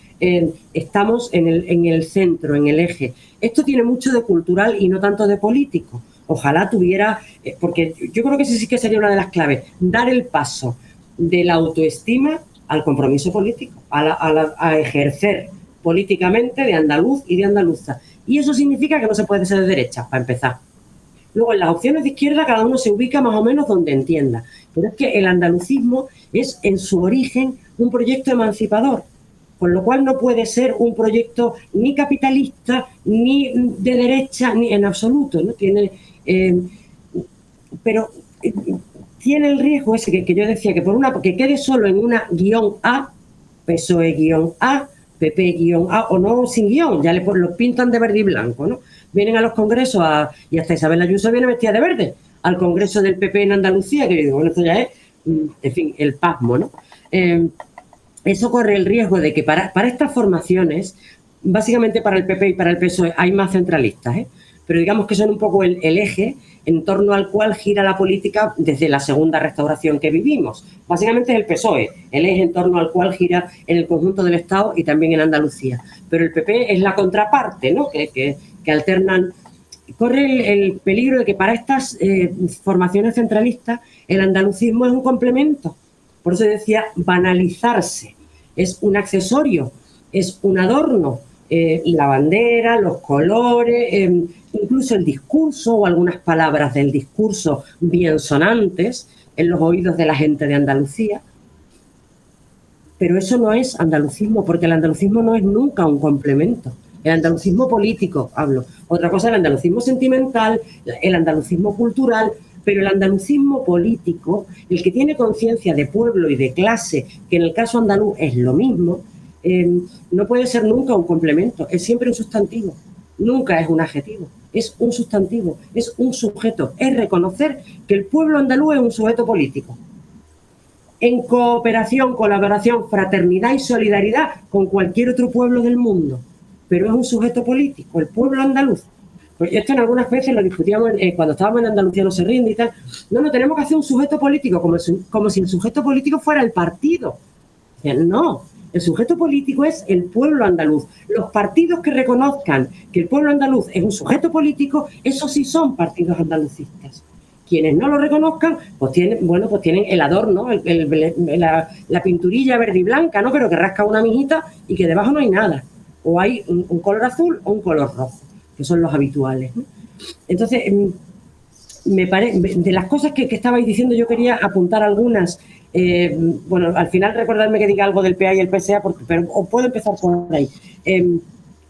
estamos en el centro, en el eje. Esto tiene mucho de cultural y no tanto de político. Ojalá tuviera, porque yo creo que ese sí que sería una de las claves, dar el paso de la autoestima al compromiso político, a ejercer políticamente de andaluz y de andaluza. Y eso significa que no se puede ser de derecha, para empezar. Luego, en las opciones de izquierda, cada uno se ubica más o menos donde entienda. Pero es que el andalucismo es, en su origen, un proyecto emancipador, con lo cual no puede ser un proyecto ni capitalista, ni de derecha, ni en absoluto, ¿no? Pero tiene el riesgo ese que yo decía, que quede solo en una guión A, PSOE guión A, PP guión A, o no sin guión, ya los pintan de verde y blanco, ¿no? Vienen a los congresos, y hasta Isabel Ayuso viene vestida de verde, al congreso del PP en Andalucía, que yo digo, bueno, esto ya es, en fin, el pasmo, ¿no? Eso corre el riesgo de que para estas formaciones, básicamente para el PP y para el PSOE, hay más centralistas, pero digamos que son un poco el eje en torno al cual gira la política desde la segunda restauración que vivimos. Básicamente es el PSOE, el eje en torno al cual gira en el conjunto del Estado y también en Andalucía. Pero el PP es la contraparte, ¿no? que alternan. Corre el peligro de que para estas formaciones centralistas el andalucismo es un complemento. Por eso decía banalizarse. Es un accesorio, es un adorno. La bandera, los colores, incluso el discurso o algunas palabras del discurso bien sonantes en los oídos de la gente de Andalucía. Pero eso no es andalucismo, porque el andalucismo no es nunca un complemento. El andalucismo político, hablo. Otra cosa es el andalucismo sentimental, el andalucismo cultural, pero el andalucismo político, el que tiene conciencia de pueblo y de clase, que en el caso andaluz es lo mismo, no puede ser nunca un complemento, es siempre un sustantivo, nunca es un adjetivo, es un sustantivo, es un sujeto, es reconocer que el pueblo andaluz es un sujeto político, en cooperación, colaboración, fraternidad y solidaridad con cualquier otro pueblo del mundo, pero es un sujeto político, el pueblo andaluz. Pues esto en algunas veces lo discutíamos cuando estábamos en Andalucía no se rinde y tal. No, tenemos que hacer un sujeto político como si el sujeto político fuera el partido. No, el sujeto político es el pueblo andaluz. Los partidos que reconozcan que el pueblo andaluz es un sujeto político, esos sí son partidos andalucistas. Quienes no lo reconozcan, pues tienen el adorno, la pinturilla verde y blanca, ¿no? Pero que rasca una mijita y que debajo no hay nada. O hay un color azul o un color rojo, que son los habituales, ¿no? Entonces, de las cosas que estabais diciendo, yo quería apuntar algunas. Bueno, al final recordarme que diga algo del PA y el PSA, pero puedo empezar por ahí.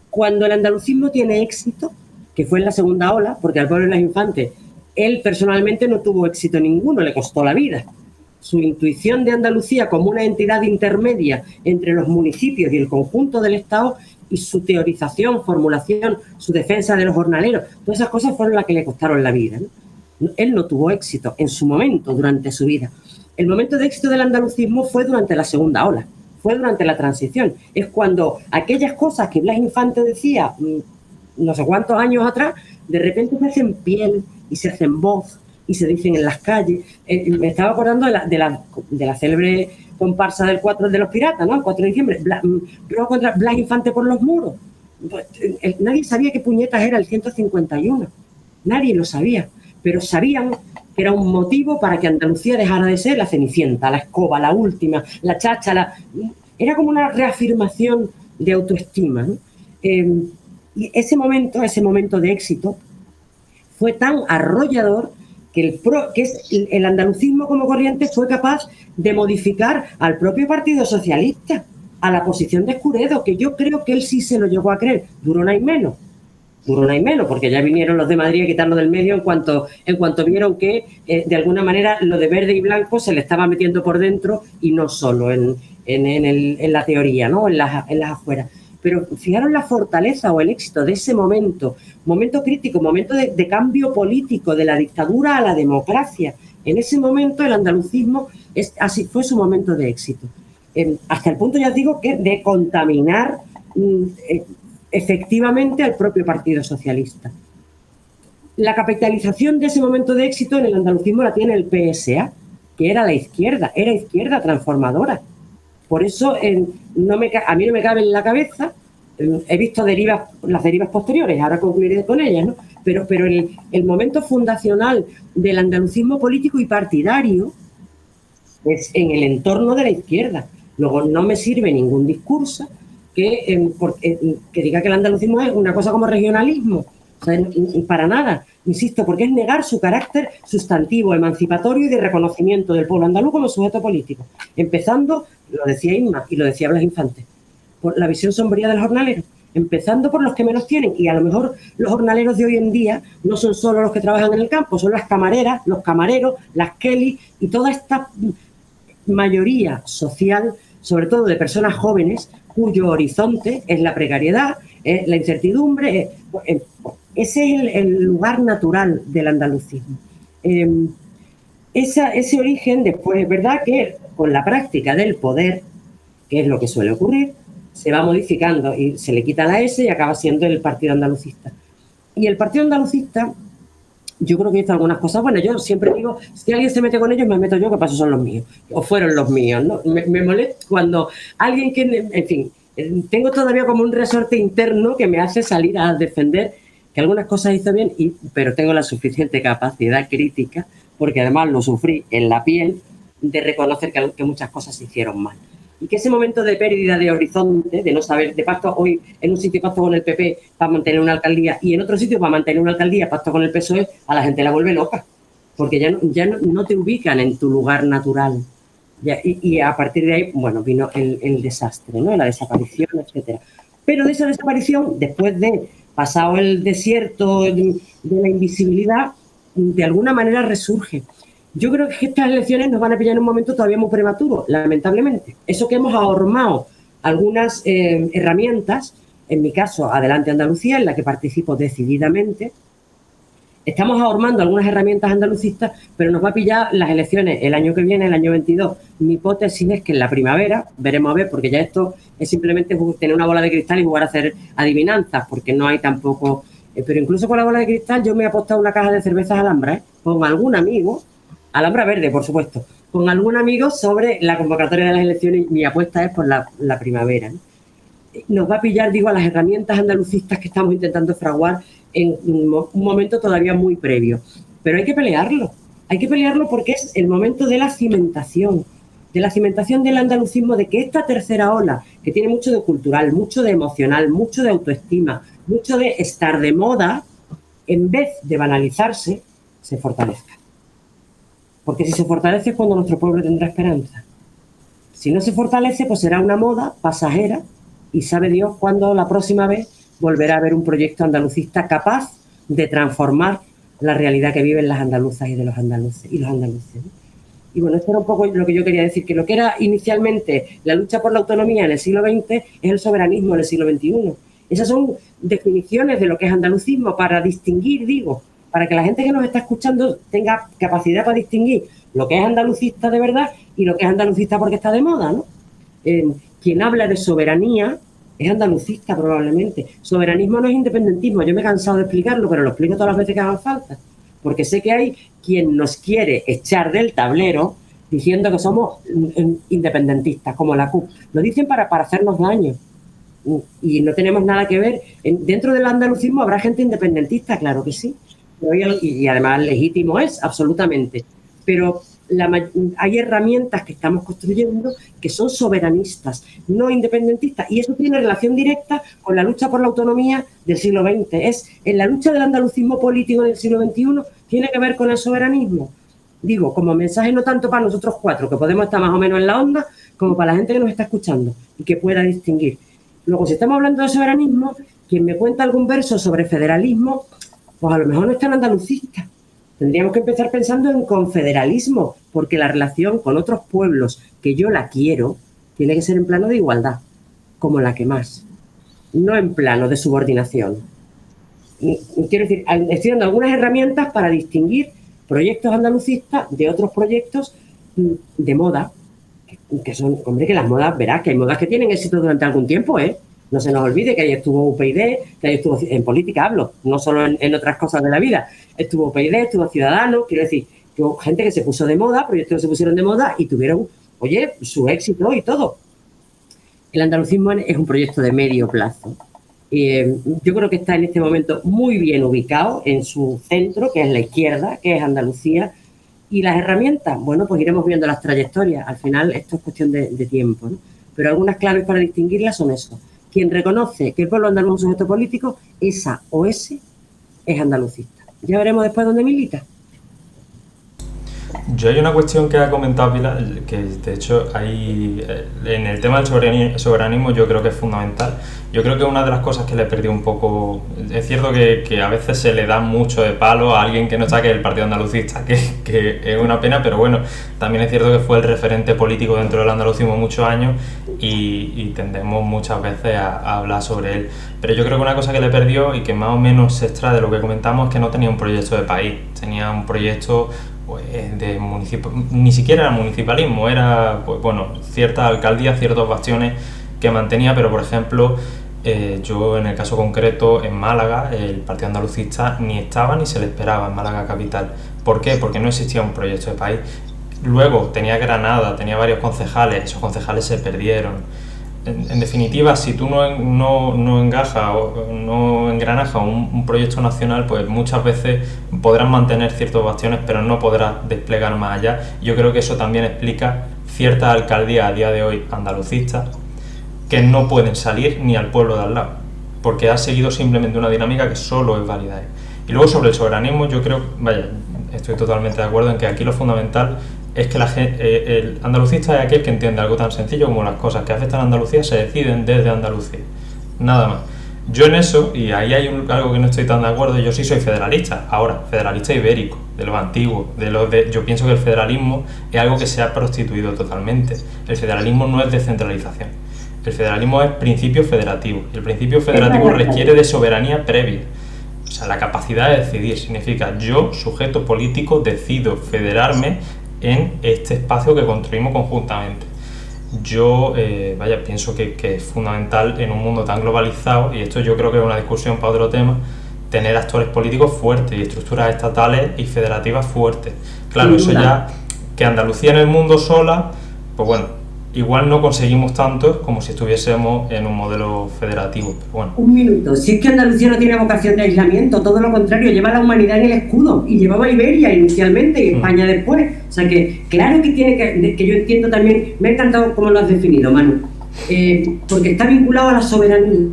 Cuando el andalucismo tiene éxito, que fue en la segunda ola, porque al pueblo de las Infantes, él personalmente no tuvo éxito ninguno, le costó la vida. Su intuición de Andalucía como una entidad intermedia entre los municipios y el conjunto del Estado, y su teorización, formulación, su defensa de los jornaleros, todas esas cosas fueron las que le costaron la vida, ¿no? Él no tuvo éxito en su momento, durante su vida. El momento de éxito del andalucismo fue durante la segunda ola. fue durante la transición. Es cuando aquellas cosas que Blas Infante decía no sé cuántos años atrás, de repente se hacen piel y se hacen voz y se dicen en las calles. Me estaba acordando de la célebre comparsa del 4 de los piratas, ¿no? El 4 de diciembre, luego contra Blas Infante por los muros. Pues, nadie sabía qué puñetas era el 151. Nadie lo sabía, pero sabían que era un motivo para que Andalucía dejara de ser la Cenicienta, la Escoba, la Última, la Cháchara. Era como una reafirmación de autoestima, ¿no? Y ese momento de éxito fue tan arrollador que el andalucismo como corriente fue capaz de modificar al propio Partido Socialista, a la posición de Escuredo, que yo creo que él sí se lo llegó a creer. Duró un año menos, porque ya vinieron los de Madrid a quitarlo del medio en cuanto vieron que, de alguna manera, lo de verde y blanco se le estaba metiendo por dentro y no solo en la teoría, ¿no? en las afueras. Pero fijaros la fortaleza o el éxito de ese momento crítico, momento de cambio político, de la dictadura a la democracia. En ese momento el andalucismo así fue su momento de éxito. Hasta el punto, ya os digo, que de contaminar efectivamente al propio Partido Socialista. La capitalización de ese momento de éxito en el andalucismo la tiene el PSA, que era la izquierda, era izquierda transformadora. Por eso a mí no me cabe en la cabeza, he visto las derivas posteriores, ahora concluiré con ellas, ¿no? Pero el momento fundacional del andalucismo político y partidario es en el entorno de la izquierda. Luego no me sirve ningún discurso que diga que el andalucismo es una cosa como regionalismo. O sea, para nada, insisto, porque es negar su carácter sustantivo, emancipatorio y de reconocimiento del pueblo andaluz como sujeto político. Empezando, lo decía Inma y lo decía Blas Infante, por la visión sombría del jornalero, empezando por los que menos tienen. Y a lo mejor los jornaleros de hoy en día no son solo los que trabajan en el campo, son las camareras, los camareros, las Kelly y toda esta mayoría social, sobre todo de personas jóvenes, cuyo horizonte es la precariedad, es la incertidumbre. Ese es el lugar natural del andalucismo. Ese origen, después, es verdad que con la práctica del poder, que es lo que suele ocurrir, se va modificando y se le quita la S y acaba siendo el Partido Andalucista. Y el Partido Andalucista, yo creo que hizo algunas cosas buenas. Yo siempre digo, si alguien se mete con ellos, me meto yo, que paso son los míos, o fueron los míos, ¿no? Me molesta cuando alguien que, en fin, tengo todavía como un resorte interno que me hace salir a defender que algunas cosas hizo bien, pero tengo la suficiente capacidad crítica, porque además lo sufrí en la piel, de reconocer que muchas cosas se hicieron mal. Y que ese momento de pérdida de horizonte, de no saber, de pacto hoy en un sitio pacto con el PP para mantener una alcaldía y en otro sitio para mantener una alcaldía pacto con el PSOE, a la gente la vuelve loca, porque ya no te ubican en tu lugar natural. Y a partir de ahí, bueno, vino el desastre, ¿no? La desaparición, etcétera. Pero de esa desaparición, después de pasado el desierto de la invisibilidad, de alguna manera resurge. Yo creo que estas elecciones nos van a pillar en un momento todavía muy prematuro, lamentablemente. Eso que hemos ahormado algunas herramientas, en mi caso, Adelante Andalucía, en la que participo decididamente, estamos ahormando algunas herramientas andalucistas, pero nos va a pillar las elecciones el año que viene, el año 22. Mi hipótesis es que en la primavera, veremos a ver, porque ya esto es simplemente tener una bola de cristal y jugar a hacer adivinanzas, porque no hay tampoco... pero incluso con la bola de cristal yo me he apostado una caja de cervezas Alhambra, con algún amigo, Alhambra verde, por supuesto, con algún amigo sobre la convocatoria de las elecciones. Mi apuesta es por la primavera, ¿no? Nos va a pillar, digo, a las herramientas andalucistas que estamos intentando fraguar en un momento todavía muy previo. Pero hay que pelearlo porque es el momento de la cimentación del andalucismo, de que esta tercera ola, que tiene mucho de cultural, mucho de emocional, mucho de autoestima, mucho de estar de moda, en vez de banalizarse, se fortalezca. Porque si se fortalece es cuando nuestro pueblo tendrá esperanza. Si no se fortalece, pues será una moda pasajera y sabe Dios cuándo la próxima vez volverá a haber un proyecto andalucista capaz de transformar la realidad que viven las andaluzas y de los andaluces y los andaluces, ¿no? Y bueno, esto era un poco lo que yo quería decir, que lo que era inicialmente la lucha por la autonomía en el siglo XX es el soberanismo en el siglo XXI. Esas son definiciones de lo que es andalucismo para distinguir, digo, para que la gente que nos está escuchando tenga capacidad para distinguir lo que es andalucista de verdad y lo que es andalucista porque está de moda, ¿no? quien habla de soberanía es andalucista probablemente. Soberanismo no es independentismo. Yo me he cansado de explicarlo, pero lo explico todas las veces que hagan falta. Porque sé que hay quien nos quiere echar del tablero diciendo que somos independentistas, como la CUP. Lo dicen para hacernos daño. Y no tenemos nada que ver. Dentro del andalucismo habrá gente independentista, claro que sí. Y además legítimo es, absolutamente. Pero hay herramientas que estamos construyendo que son soberanistas, no independentistas. Y eso tiene relación directa con la lucha por la autonomía del siglo XX. En la lucha del andalucismo político del siglo XXI tiene que ver con el soberanismo. Digo, como mensaje no tanto para nosotros cuatro, que podemos estar más o menos en la onda, como para la gente que nos está escuchando y que pueda distinguir. Luego, si estamos hablando de soberanismo, quien me cuenta algún verso sobre federalismo, pues a lo mejor no es tan andalucista. Tendríamos que empezar pensando en confederalismo, porque la relación con otros pueblos, que yo la quiero, tiene que ser en plano de igualdad, como la que más, no en plano de subordinación. Y quiero decir, estoy dando algunas herramientas para distinguir proyectos andalucistas de otros proyectos de moda, que son, hombre, que las modas, verás que hay modas que tienen éxito durante algún tiempo, ¿eh? No se nos olvide que ahí estuvo UPyD, que ahí estuvo, en política hablo, no solo en otras cosas de la vida, estuvo UPyD, estuvo Ciudadanos, quiero decir, que hubo gente que se puso de moda, proyectos que se pusieron de moda y tuvieron, oye, su éxito y todo. El andalucismo es un proyecto de medio plazo. Yo creo que está en este momento muy bien ubicado en su centro, que es la izquierda, que es Andalucía. Y las herramientas, bueno, pues iremos viendo las trayectorias. Al final esto es cuestión de tiempo, ¿no? Pero algunas claves para distinguirlas son eso. Quien reconoce que el pueblo andaluz es un sujeto político, esa o ese es andalucista. Ya veremos después dónde milita. Yo hay una cuestión que ha comentado Pilar, que de hecho hay, en el tema del soberanismo yo creo que es fundamental. Yo creo que una de las cosas que le perdió un poco, es cierto que a veces se le da mucho de palo a alguien que no está, que es el Partido Andalucista, que es una pena, pero bueno, también es cierto que fue el referente político dentro del andalucismo muchos años y tendemos muchas veces a hablar sobre él. Pero yo creo que una cosa que le perdió y que más o menos se extrae de lo que comentamos es que no tenía un proyecto de país, tenía un proyecto pues, de ni siquiera era municipalismo, era pues, bueno, ciertas alcaldías, ciertos bastiones que mantenía, pero por ejemplo yo en el caso concreto en Málaga el Partido Andalucista ni estaba ni se le esperaba en Málaga capital. ¿Por qué? Porque no existía un proyecto de país. Luego tenía Granada, tenía varios concejales, esos concejales se perdieron. En definitiva, si tú no engajas o no engranajas un proyecto nacional, pues muchas veces podrás mantener ciertos bastiones, pero no podrás desplegar más allá. Yo creo que eso también explica ciertas alcaldías a día de hoy andalucistas que no pueden salir ni al pueblo de al lado, porque ha seguido simplemente una dinámica que solo es válida ahí. Y luego sobre el soberanismo, yo creo, vaya, estoy totalmente de acuerdo en que aquí lo fundamental es que el andalucista es aquel que entiende algo tan sencillo como las cosas que afectan a Andalucía se deciden desde Andalucía, nada más. Yo en eso, y ahí hay algo que no estoy tan de acuerdo, yo sí soy federalista, ahora, federalista ibérico, de los antiguos, yo pienso que el federalismo es algo que se ha prostituido totalmente. El federalismo no es descentralización, el federalismo es principio federativo, y el principio federativo requiere de soberanía previa. O sea, la capacidad de decidir significa yo, sujeto político, decido federarme en este espacio que construimos conjuntamente. Yo, pienso que es fundamental en un mundo tan globalizado, y esto yo creo que es una discusión para otro tema, tener actores políticos fuertes y estructuras estatales y federativas fuertes. Claro, eso ya, que Andalucía en el mundo sola, pues bueno, igual no conseguimos tanto como si estuviésemos en un modelo federativo. Pero bueno. Un minuto, si es que Andalucía no tiene vocación de aislamiento, todo lo contrario, lleva a la humanidad en el escudo y llevaba a Iberia inicialmente y España después. O sea que claro que tiene que yo entiendo también, me ha encantado cómo lo has definido, Manu, porque está vinculado a la soberanía,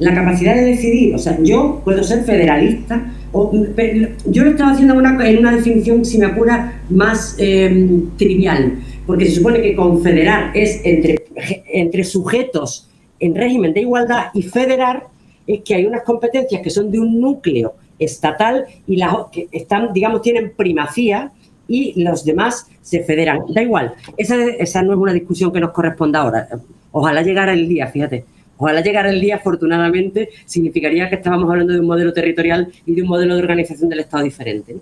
la capacidad de decidir. O sea, yo puedo ser federalista, yo lo estaba haciendo en una definición, si me apura, más trivial, porque se supone que confederar es entre sujetos en régimen de igualdad, y federar es que hay unas competencias que son de un núcleo estatal y las que están, digamos, tienen primacía y los demás se federan. Da igual, esa no es una discusión que nos corresponda ahora. Ojalá llegara el día, fíjate. Ojalá llegara el día, afortunadamente, significaría que estábamos hablando de un modelo territorial y de un modelo de organización del Estado diferente, ¿no?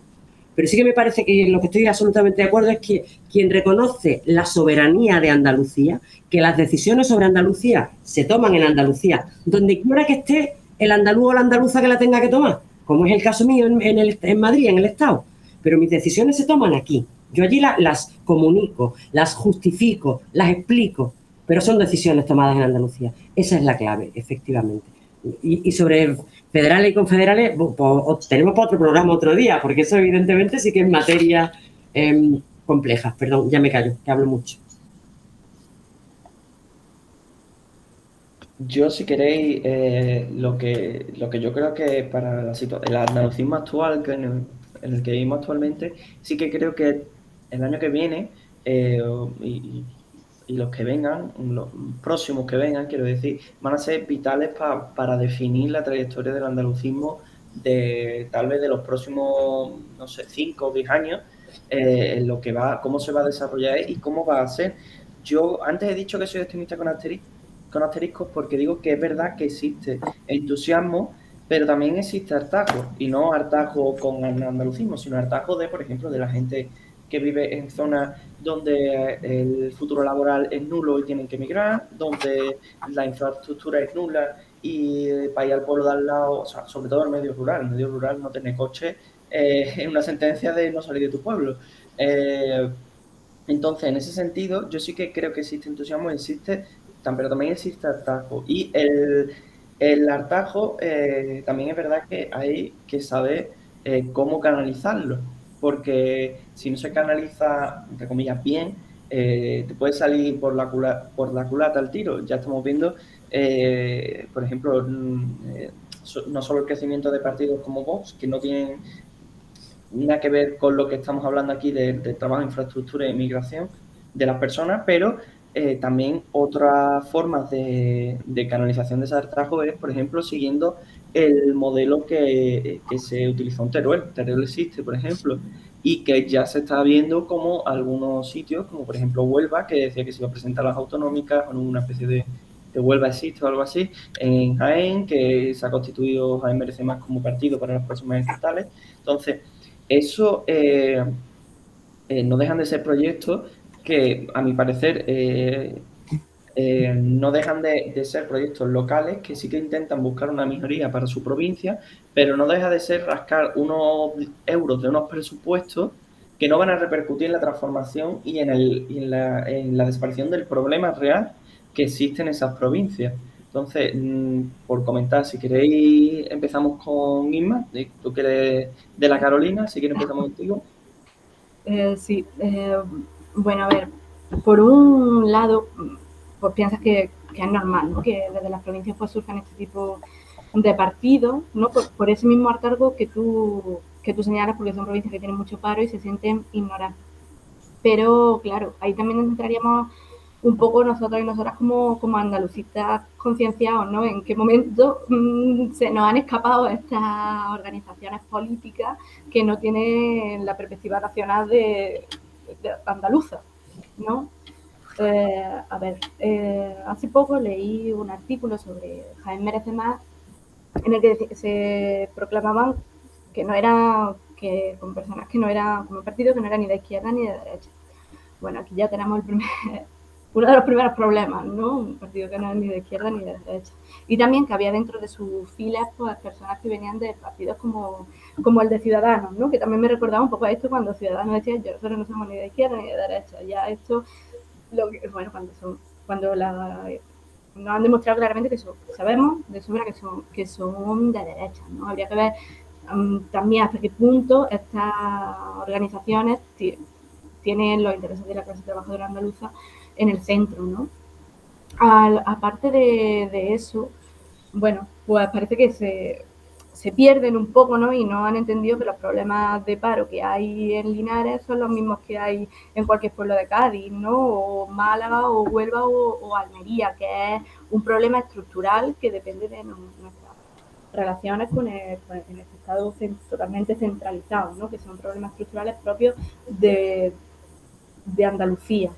Pero sí que me parece que lo que estoy absolutamente de acuerdo es que quien reconoce la soberanía de Andalucía, que las decisiones sobre Andalucía se toman en Andalucía, donde quiera que esté el andaluz o la andaluza que la tenga que tomar, como es el caso mío en Madrid, en el Estado. Pero mis decisiones se toman aquí. Yo allí las comunico, las justifico, las explico, pero son decisiones tomadas en Andalucía. Esa es la clave, efectivamente. Y sobre federales y confederales, pues, tenemos para otro programa otro día, porque eso evidentemente sí que es materia compleja. Perdón, ya me callo, que hablo mucho. Yo, si queréis, lo que yo creo que para el andalucismo actual, en el que vivimos actualmente, sí que creo que el año que viene y, y los que vengan, los próximos que vengan, quiero decir, van a ser vitales para definir la trayectoria del andalucismo de tal vez de los próximos, no sé, 5 o 10 años, en lo que va, cómo se va a desarrollar y cómo va a ser. Yo antes he dicho que soy optimista con asteriscos porque digo que es verdad que existe entusiasmo, pero también existe hartazgo, y no hartazgo con el andalucismo, sino hartazgo de, por ejemplo, de la gente que vive en zonas donde el futuro laboral es nulo y tienen que emigrar, donde la infraestructura es nula y para ir al pueblo de al lado, o sea, sobre todo el medio rural no tener coche es una sentencia de no salir de tu pueblo. Entonces, en ese sentido, yo sí que creo que existe entusiasmo, pero también existe hartazgo. Y el hartazgo también es verdad que hay que saber cómo canalizarlo, porque si no se canaliza, entre comillas, bien, te puede salir por la culata al tiro. Ya estamos viendo, por ejemplo, no solo el crecimiento de partidos como Vox, que no tienen nada que ver con lo que estamos hablando aquí de trabajo, infraestructura e inmigración de las personas, pero también otras formas de canalización de ese trabajo es, por ejemplo, siguiendo el modelo que se utilizó en Teruel. Teruel existe, por ejemplo, y que ya se está viendo como algunos sitios, como por ejemplo Huelva, que decía que se iba a presentar las autonómicas con una especie de Huelva existe o algo así, en Jaén, que se ha constituido Jaén Merece Más como partido para las próximas estatales. Entonces, eso no dejan de ser proyectos que, a mi parecer, no dejan de ser proyectos locales que sí que intentan buscar una mejoría para su provincia, pero no deja de ser rascar unos euros de unos presupuestos que no van a repercutir en la transformación en la desaparición del problema real que existe en esas provincias. Entonces, por comentar, si queréis, empezamos con Isma, tú que eres de la Carolina, si quieres empezamos contigo. Sí, bueno, a ver, por un lado, pues piensas que es normal, ¿no? Que desde las provincias pues surjan este tipo de partidos, ¿no? Por ese mismo hartazgo que tú señalas, porque son provincias que tienen mucho paro y se sienten ignoradas. Pero claro, ahí también entraríamos un poco nosotros y nosotras como andalucistas concienciados, ¿no? En qué momento se nos han escapado estas organizaciones políticas que no tienen la perspectiva nacional de andaluza, ¿no? A ver, hace poco leí un artículo sobre Jaén Merece Más en el que se proclamaban que no era, que con personas que no eran, como un partido que no era ni de izquierda ni de derecha. Bueno, aquí ya tenemos uno de los primeros problemas, ¿no? Un partido que no es ni de izquierda ni de derecha. Y también que había dentro de sus filas pues, personas que venían de partidos como el de Ciudadanos, ¿no? Que también me recordaba un poco a esto cuando Ciudadanos decía, nosotros no somos ni de izquierda ni de derecha. Ya esto, bueno, cuando nos han demostrado claramente que sabemos de sobra que son de derecha, ¿no? Habría que ver también hasta qué punto estas organizaciones tienen los intereses de la clase trabajadora andaluza en el centro, ¿no? Aparte de eso, bueno, pues parece que se pierden un poco, ¿no? Y no han entendido que los problemas de paro que hay en Linares son los mismos que hay en cualquier pueblo de Cádiz, ¿no? O Málaga, o Huelva, o Almería, que es un problema estructural que depende de nuestras relaciones con el Estado totalmente centralizado, ¿no? Que son problemas estructurales propios de Andalucía.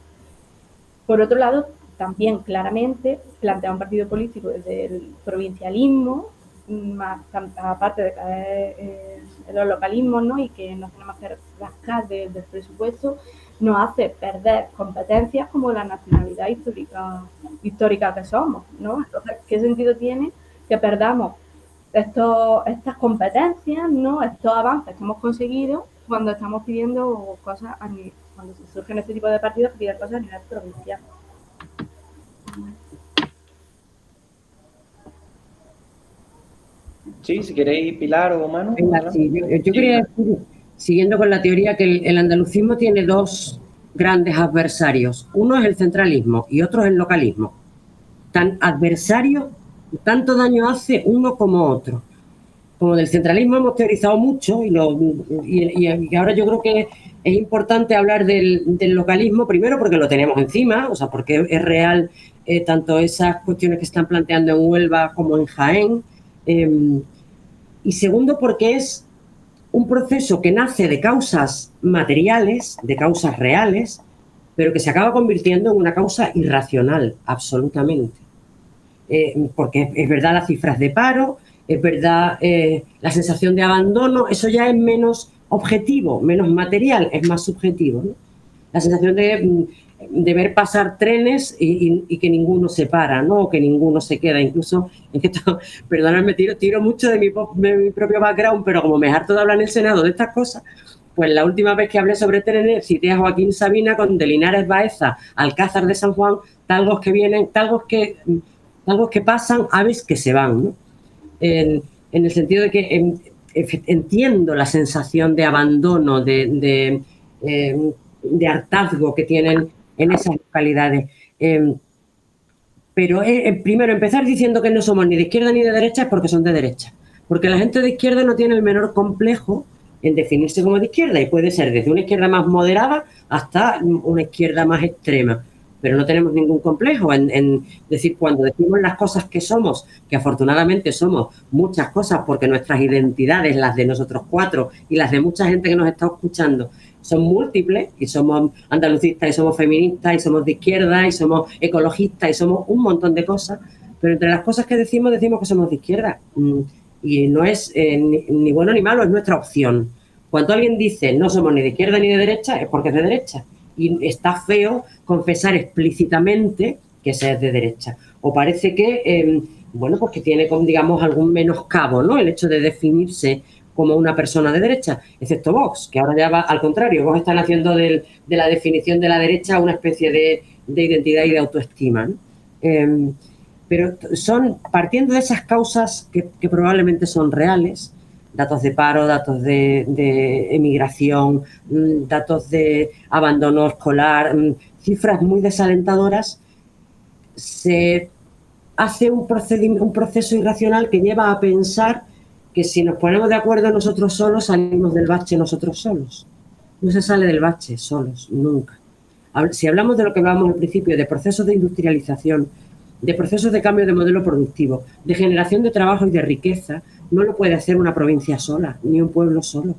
Por otro lado, también claramente plantea un partido político desde el provincialismo más, aparte de caer en los localismos, ¿no? Y que nos tenemos que rascar del presupuesto, nos hace perder competencias como la nacionalidad histórica que somos, ¿no? Entonces, ¿qué sentido tiene que perdamos estas competencias, ¿no? Estos avances que hemos conseguido cuando estamos pidiendo cosas cuando surgen este tipo de partidos que piden cosas a nivel provincial? Sí, si queréis, Pilar o Manu. Venga, sí, yo quería decir, siguiendo con la teoría, que el andalucismo tiene dos grandes adversarios. Uno es el centralismo y otro es el localismo. Tan adversario, tanto daño hace uno como otro. Como del centralismo hemos teorizado mucho y ahora yo creo que es importante hablar del localismo, primero porque lo tenemos encima, o sea, porque es real tanto esas cuestiones que están planteando en Huelva como en Jaén, y segundo porque es un proceso que nace de causas materiales, de causas reales, pero que se acaba convirtiendo en una causa irracional, absolutamente. Porque es verdad las cifras de paro, es verdad la sensación de abandono, eso ya es menos objetivo, menos material, es más subjetivo, ¿no? La sensación de ver pasar trenes y que ninguno se para, ¿no? O que ninguno se queda. Incluso, perdonadme, tiro mucho de mi propio background, pero como me harto de hablar en el Senado de estas cosas, pues la última vez que hablé sobre trenes cité a Joaquín Sabina con de Linares Baeza, Alcázar de San Juan, talgos que vienen, talgos que pasan, aves que se van, ¿no? En el sentido de que entiendo la sensación de abandono, de hartazgo que tienen en esas localidades. Pero primero, empezar diciendo que no somos ni de izquierda ni de derecha es porque son de derecha. Porque la gente de izquierda no tiene el menor complejo en definirse como de izquierda y puede ser desde una izquierda más moderada hasta una izquierda más extrema. Pero no tenemos ningún complejo en decir, cuando decimos las cosas que somos, que afortunadamente somos muchas cosas porque nuestras identidades, las de nosotros cuatro y las de mucha gente que nos está escuchando, son múltiples y somos andalucistas y somos feministas y somos de izquierda y somos ecologistas y somos un montón de cosas, pero entre las cosas que decimos que somos de izquierda y no es ni bueno ni malo, es nuestra opción. Cuando alguien dice no somos ni de izquierda ni de derecha es porque es de derecha y está feo confesar explícitamente que se es de derecha. O parece que, bueno, pues que tiene, digamos, algún menoscabo, ¿no? El hecho de definirse como una persona de derecha, excepto Vox, que ahora ya va al contrario. Vox están haciendo de la definición de la derecha una especie de identidad y de autoestima, ¿no? Pero son, partiendo de esas causas que probablemente son reales, datos de paro, datos de emigración, datos de abandono escolar, cifras muy desalentadoras, se hace un proceso irracional que lleva a pensar que si nos ponemos de acuerdo nosotros solos, salimos del bache nosotros solos. No se sale del bache solos, nunca. Si hablamos de lo que hablábamos al principio, de procesos de industrialización, de procesos de cambio de modelo productivo, de generación de trabajo y de riqueza, no lo puede hacer una provincia sola, ni un pueblo solo.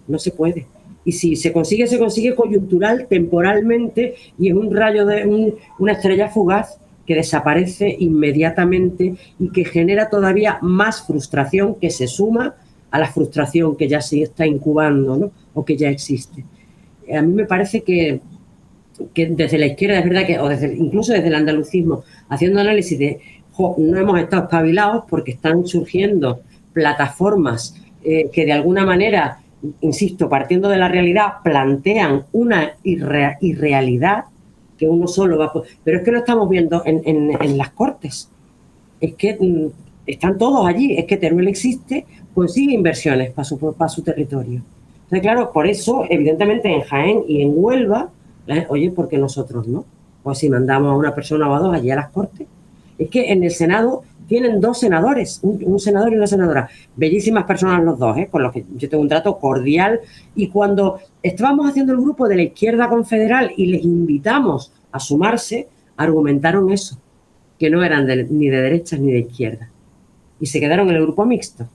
No se puede. Y si se consigue coyuntural, temporalmente, y es un rayo de una estrella fugaz que desaparece inmediatamente y que genera todavía más frustración que se suma a la frustración que ya se está incubando, ¿no? O que ya existe. A mí me parece que desde la izquierda, es verdad que, o incluso desde el andalucismo, haciendo análisis de no hemos estado espabilados porque están surgiendo plataformas que de alguna manera, insisto, partiendo de la realidad, plantean una irrealidad que uno solo va a poder. Pero es que lo estamos viendo en las Cortes. Es que están todos allí. Es que Teruel existe, consigue inversiones para su territorio. Entonces, claro, por eso, evidentemente, en Jaén y en Huelva, oye, ¿por qué nosotros no? Pues si mandamos a una persona o a dos allí a las Cortes. Es que en el Senado tienen dos senadores, un senador y una senadora. Bellísimas personas los dos, con los que yo tengo un trato cordial. Y cuando estábamos haciendo el grupo de la izquierda confederal y les invitamos a sumarse, argumentaron eso, que no eran ni de derechas ni de izquierda. Y se quedaron en el grupo mixto.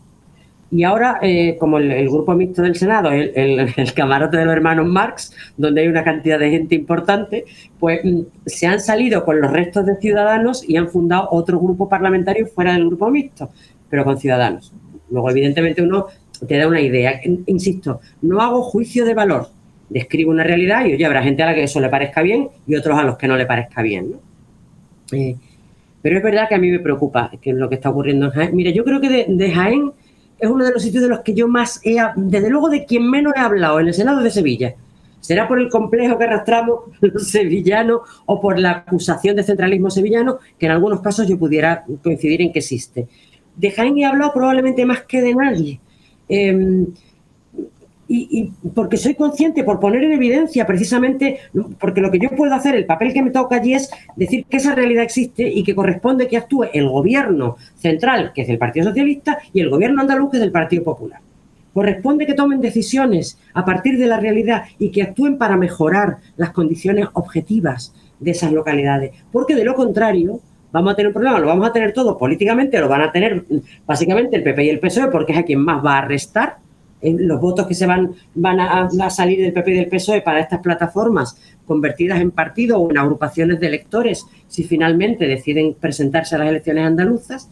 Y ahora, como el grupo mixto del Senado, el camarote de los hermanos Marx, donde hay una cantidad de gente importante, pues se han salido con los restos de Ciudadanos y han fundado otro grupo parlamentario fuera del grupo mixto. pero con Ciudadanos. Luego, evidentemente, uno te da una idea. Insisto, no hago juicio de valor. Describo una realidad y, oye, habrá gente a la que eso le parezca bien y otros a los que no le parezca bien, ¿no? Pero es verdad que a mí me preocupa que es lo que está ocurriendo en Jaén. Mira, yo creo que de Jaén es uno de los sitios de los que yo más desde luego de quien menos he hablado, en el Senado de Sevilla. ¿Será por el complejo que arrastramos los sevillanos o por la acusación de centralismo sevillano, que en algunos casos yo pudiera coincidir en que existe? De Jaén he hablado probablemente más que de nadie. Y porque soy consciente, por poner en evidencia precisamente, porque lo que yo puedo hacer, el papel que me toca allí es decir que esa realidad existe y que corresponde que actúe el gobierno central, que es del Partido Socialista, y el gobierno andaluz, que es del Partido Popular. Corresponde que tomen decisiones a partir de la realidad y que actúen para mejorar las condiciones objetivas de esas localidades, porque de lo contrario vamos a tener un problema, lo vamos a tener todo políticamente, lo van a tener básicamente el PP y el PSOE, porque es a quien más va a restar. Los votos que se van a salir del PP y del PSOE para estas plataformas convertidas en partidos o en agrupaciones de electores, si finalmente deciden presentarse a las elecciones andaluzas,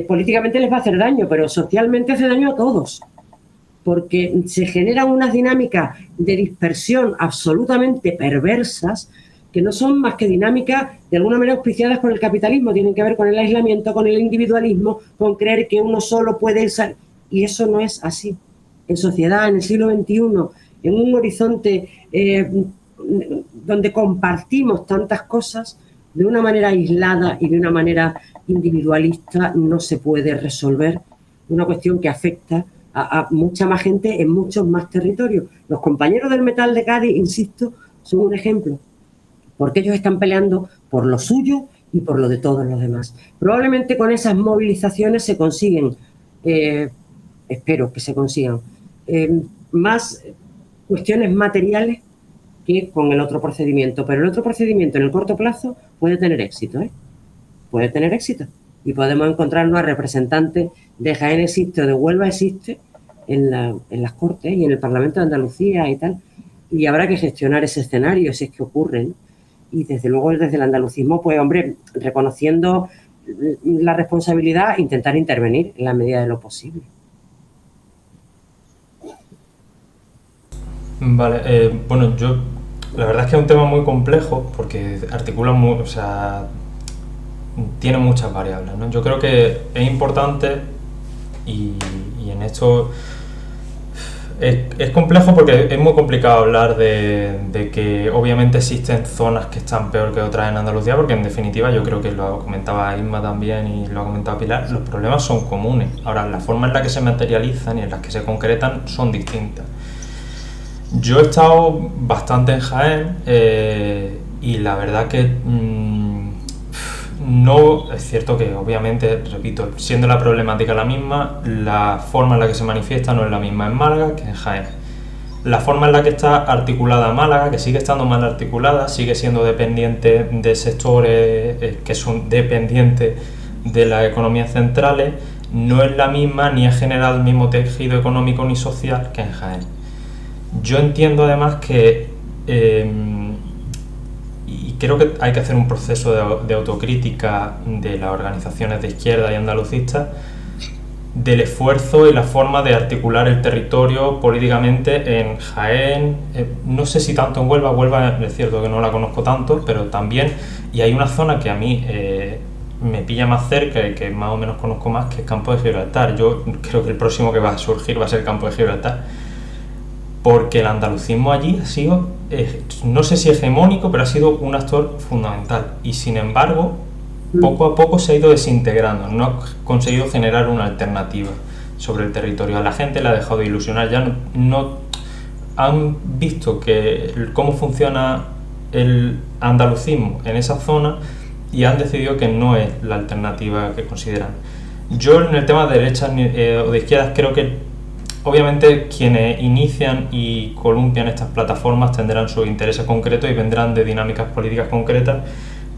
políticamente les va a hacer daño, pero socialmente hace daño a todos, porque se generan unas dinámicas de dispersión absolutamente perversas que no son más que dinámicas de alguna manera auspiciadas por el capitalismo, tienen que ver con el aislamiento, con el individualismo, con creer que uno solo puede ser, y eso no es así. En sociedad, en el siglo XXI, en un horizonte donde compartimos tantas cosas, de una manera aislada y de una manera individualista no se puede resolver una cuestión que afecta a mucha más gente en muchos más territorios. Los compañeros del Metal de Cádiz, insisto, son un ejemplo, porque ellos están peleando por lo suyo y por lo de todos los demás. Probablemente con esas movilizaciones se consiguen, espero que se consigan, más cuestiones materiales que con el otro procedimiento, pero el otro procedimiento en el corto plazo puede tener éxito, puede tener éxito, y podemos encontrarnos a representantes de Jaén existe o de Huelva existe en las Cortes y en el Parlamento de Andalucía y tal, y habrá que gestionar ese escenario si es que ocurre, ¿no? Y desde luego desde el andalucismo, pues hombre, reconociendo la responsabilidad, intentar intervenir en la medida de lo posible. Vale, bueno, la verdad es que es un tema muy complejo porque articula o sea, tiene muchas variables, ¿no? Yo creo que es importante y en esto es complejo porque es muy complicado hablar de que obviamente existen zonas que están peor que otras en Andalucía, porque en definitiva yo creo que lo comentaba Isma también y lo ha comentado Pilar, los problemas son comunes. Ahora, la forma en la que se materializan y en las que se concretan son distintas. Yo he estado bastante en Jaén y la verdad que no, es cierto que obviamente, repito, siendo la problemática la misma, la forma en la que se manifiesta no es la misma en Málaga que en Jaén. La forma en la que está articulada Málaga, que sigue estando mal articulada, sigue siendo dependiente de sectores que son dependientes de las economías centrales, no es la misma ni ha generado el mismo tejido económico ni social que en Jaén. Yo entiendo además que, y creo que hay que hacer un proceso de autocrítica de las organizaciones de izquierda y andalucistas, del esfuerzo y la forma de articular el territorio políticamente en Jaén, no sé si tanto en Huelva es cierto que no la conozco tanto, pero también, y hay una zona que a mí me pilla más cerca y que más o menos conozco más, que es Campo de Gibraltar. Yo creo que el próximo que va a surgir va a ser Campo de Gibraltar, porque el andalucismo allí ha sido, no sé si hegemónico, pero ha sido un actor fundamental y sin embargo poco a poco se ha ido desintegrando, no ha conseguido generar una alternativa sobre el territorio. A la gente le ha dejado de ilusionar, ya no han visto cómo funciona el andalucismo en esa zona y han decidido que no es la alternativa que consideran. Yo en el tema de derechas o de izquierdas creo que obviamente quienes inician y columpian estas plataformas tendrán sus intereses concretos y vendrán de dinámicas políticas concretas,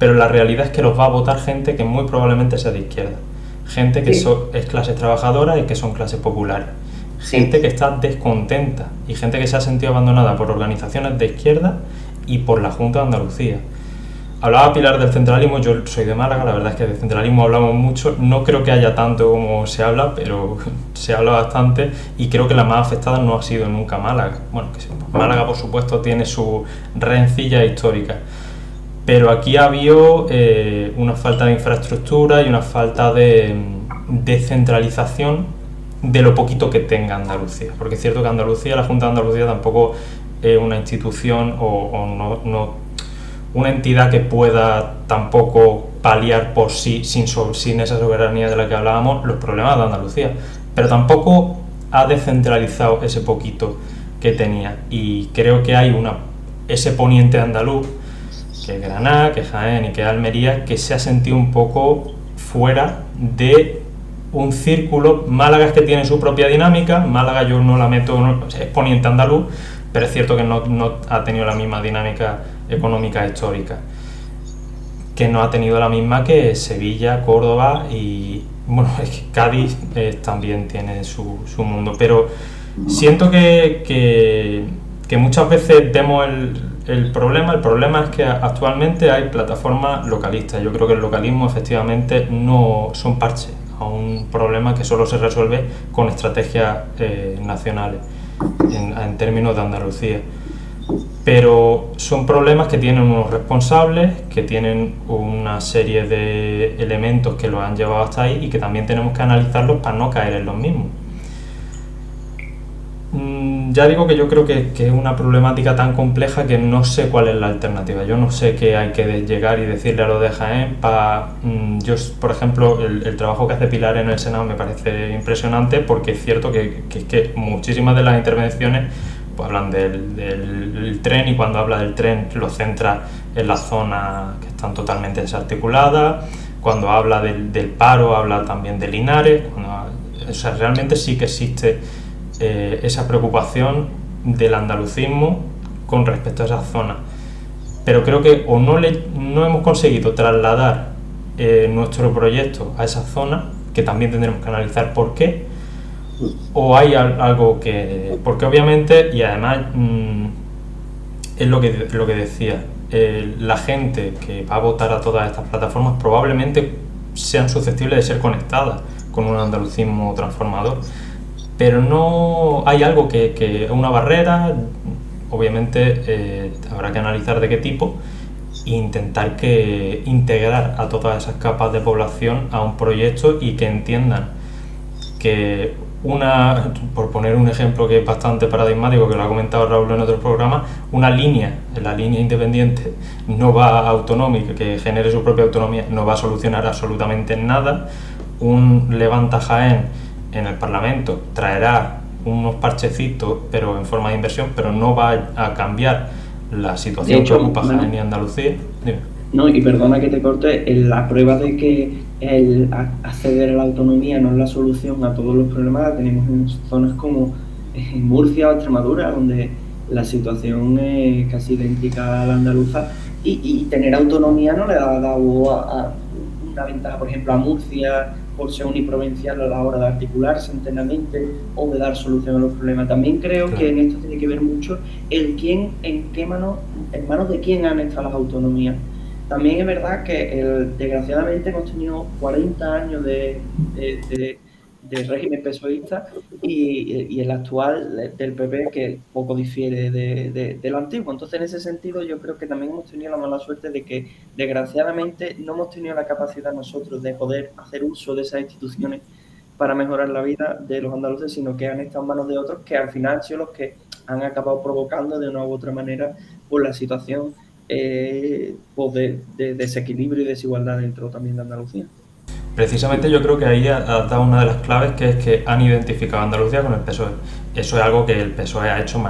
pero la realidad es que los va a votar gente que muy probablemente sea de izquierda, gente que es clase trabajadora y que son clases populares, gente que está descontenta y gente que se ha sentido abandonada por organizaciones de izquierda y por la Junta de Andalucía. Hablaba Pilar del centralismo, yo soy de Málaga, la verdad es que de centralismo hablamos mucho, no creo que haya tanto como se habla, pero se habla bastante, y creo que la más afectada no ha sido nunca Málaga. Bueno, que Málaga por supuesto tiene su rencilla histórica, pero aquí ha habido una falta de infraestructura y una falta de descentralización de lo poquito que tenga Andalucía, porque es cierto que Andalucía, la Junta de Andalucía tampoco es una institución o no una entidad que pueda tampoco paliar por sí, sin esa soberanía de la que hablábamos, los problemas de Andalucía, pero tampoco ha descentralizado ese poquito que tenía, y creo que hay ese poniente andaluz, que es Granada, que es Jaén y que es Almería, que se ha sentido un poco fuera de un círculo. Málaga es que tiene su propia dinámica, Málaga yo no la meto, es poniente andaluz, pero es cierto que no ha tenido la misma dinámica económica histórica, que no ha tenido la misma que Sevilla, Córdoba y bueno, es que Cádiz también tiene su mundo, pero siento que muchas veces vemos el problema es que actualmente hay plataformas localistas. Yo creo que el localismo efectivamente no son parches a un problema que solo se resuelve con estrategias nacionales en términos de Andalucía, pero son problemas que tienen unos responsables, que tienen una serie de elementos que los han llevado hasta ahí y que también tenemos que analizarlos para no caer en los mismos. Ya digo que yo creo que es una problemática tan compleja que no sé cuál es la alternativa. Yo no sé qué hay que llegar y decirle a los de Jaén yo, por ejemplo, el trabajo que hace Pilar en el Senado me parece impresionante, porque es cierto que muchísimas de las intervenciones pues hablan del tren, y cuando habla del tren lo centra en las zonas que están totalmente desarticuladas. Cuando habla del paro habla también de Linares. O sea, realmente sí que existe esa preocupación del andalucismo con respecto a esas zonas, pero creo que o no hemos conseguido trasladar nuestro proyecto a esas zonas, que también tendremos que analizar por qué, o hay algo que... porque obviamente, y además es lo que decía, la gente que va a votar a todas estas plataformas probablemente sean susceptibles de ser conectadas con un andalucismo transformador, pero no hay algo que es una barrera. Obviamente habrá que analizar de qué tipo e intentar integrar a todas esas capas de población a un proyecto, y que entiendan que por poner un ejemplo que es bastante paradigmático, que lo ha comentado Raúl en otro programa, la línea independiente no va autonómica, que genere su propia autonomía, no va a solucionar absolutamente nada. Un Levanta Jaén en el Parlamento traerá unos parchecitos, pero en forma de inversión, pero no va a cambiar la situación que ocupa Jaén y Andalucía. Dime. No, y perdona que te corte, la prueba de que el acceder a la autonomía no es la solución a todos los problemas la tenemos en zonas como en Murcia o Extremadura, donde la situación es casi idéntica a la andaluza, y tener autonomía no le ha dado a una ventaja, por ejemplo, a Murcia, por ser uniprovincial a la hora de articularse internamente o de dar solución a los problemas. También creo que en esto tiene que ver mucho en manos de quién han estado las autonomías. También es verdad que desgraciadamente hemos tenido 40 años de régimen pesoísta, y el actual del PP, que poco difiere del antiguo. Entonces, en ese sentido, yo creo que también hemos tenido la mala suerte de que, desgraciadamente, no hemos tenido la capacidad nosotros de poder hacer uso de esas instituciones para mejorar la vida de los andaluces, sino que han estado en manos de otros, que al final han sido los que han acabado provocando de una u otra manera por la situación pues de desequilibrio y desigualdad dentro también de Andalucía. Precisamente yo creo que ahí ha dado una de las claves, que es que han identificado a Andalucía con el PSOE. Eso es algo que el PSOE ha hecho,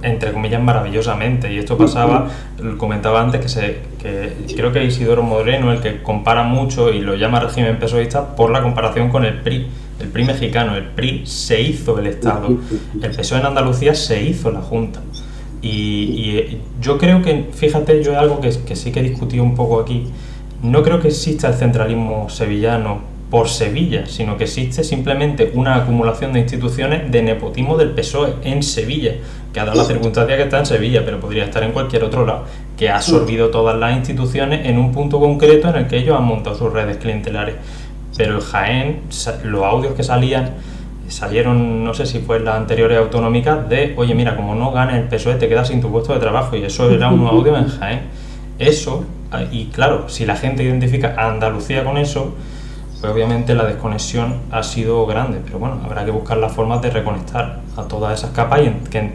entre comillas, maravillosamente. Y esto pasaba, comentaba antes, que creo que Isidoro Moreno, el que compara mucho y lo llama régimen pesoísta por la comparación con el PRI mexicano. El PRI se hizo el Estado, el PSOE en Andalucía se hizo la Junta. Y yo creo que, fíjate, yo es algo que sí que he discutido un poco aquí. No creo que exista el centralismo sevillano por Sevilla, sino que existe simplemente una acumulación de instituciones de nepotismo del PSOE en Sevilla, que ha dado la circunstancia que está en Sevilla, pero podría estar en cualquier otro lado, que ha absorbido todas las instituciones en un punto concreto en el que ellos han montado sus redes clientelares. Pero en Jaén, los audios que salieron, no sé si fue en las anteriores autonómicas, de, oye, mira, como no ganes el PSOE te quedas sin tu puesto de trabajo, y eso era un audio en Jaén. Eso, y claro, si la gente identifica a Andalucía con eso, pues obviamente la desconexión ha sido grande, pero bueno, habrá que buscar las formas de reconectar a todas esas capas y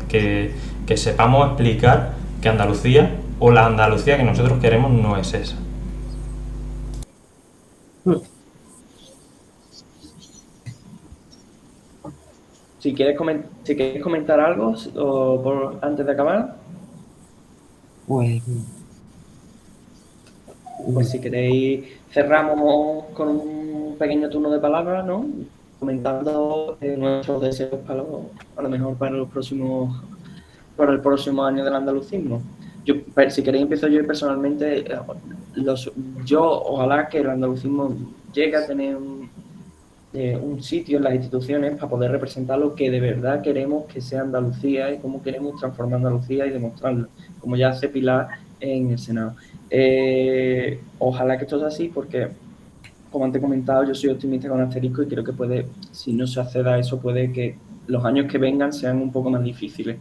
que sepamos explicar que Andalucía, o la Andalucía que nosotros queremos, no es esa. Si quieres comentar algo antes de acabar. Pues si queréis cerramos con un pequeño turno de palabras, ¿no? Comentando nuestros deseos a lo mejor para el próximo año del andalucismo. Si queréis empiezo yo personalmente. Ojalá que el andalucismo llegue a tener un sitio en las instituciones para poder representar lo que de verdad queremos que sea Andalucía y cómo queremos transformar Andalucía y demostrarlo, como ya hace Pilar en el Senado. Ojalá que esto sea así porque, como antes he comentado, yo soy optimista con asterisco y creo que si no se acceda a eso, puede que los años que vengan sean un poco más difíciles.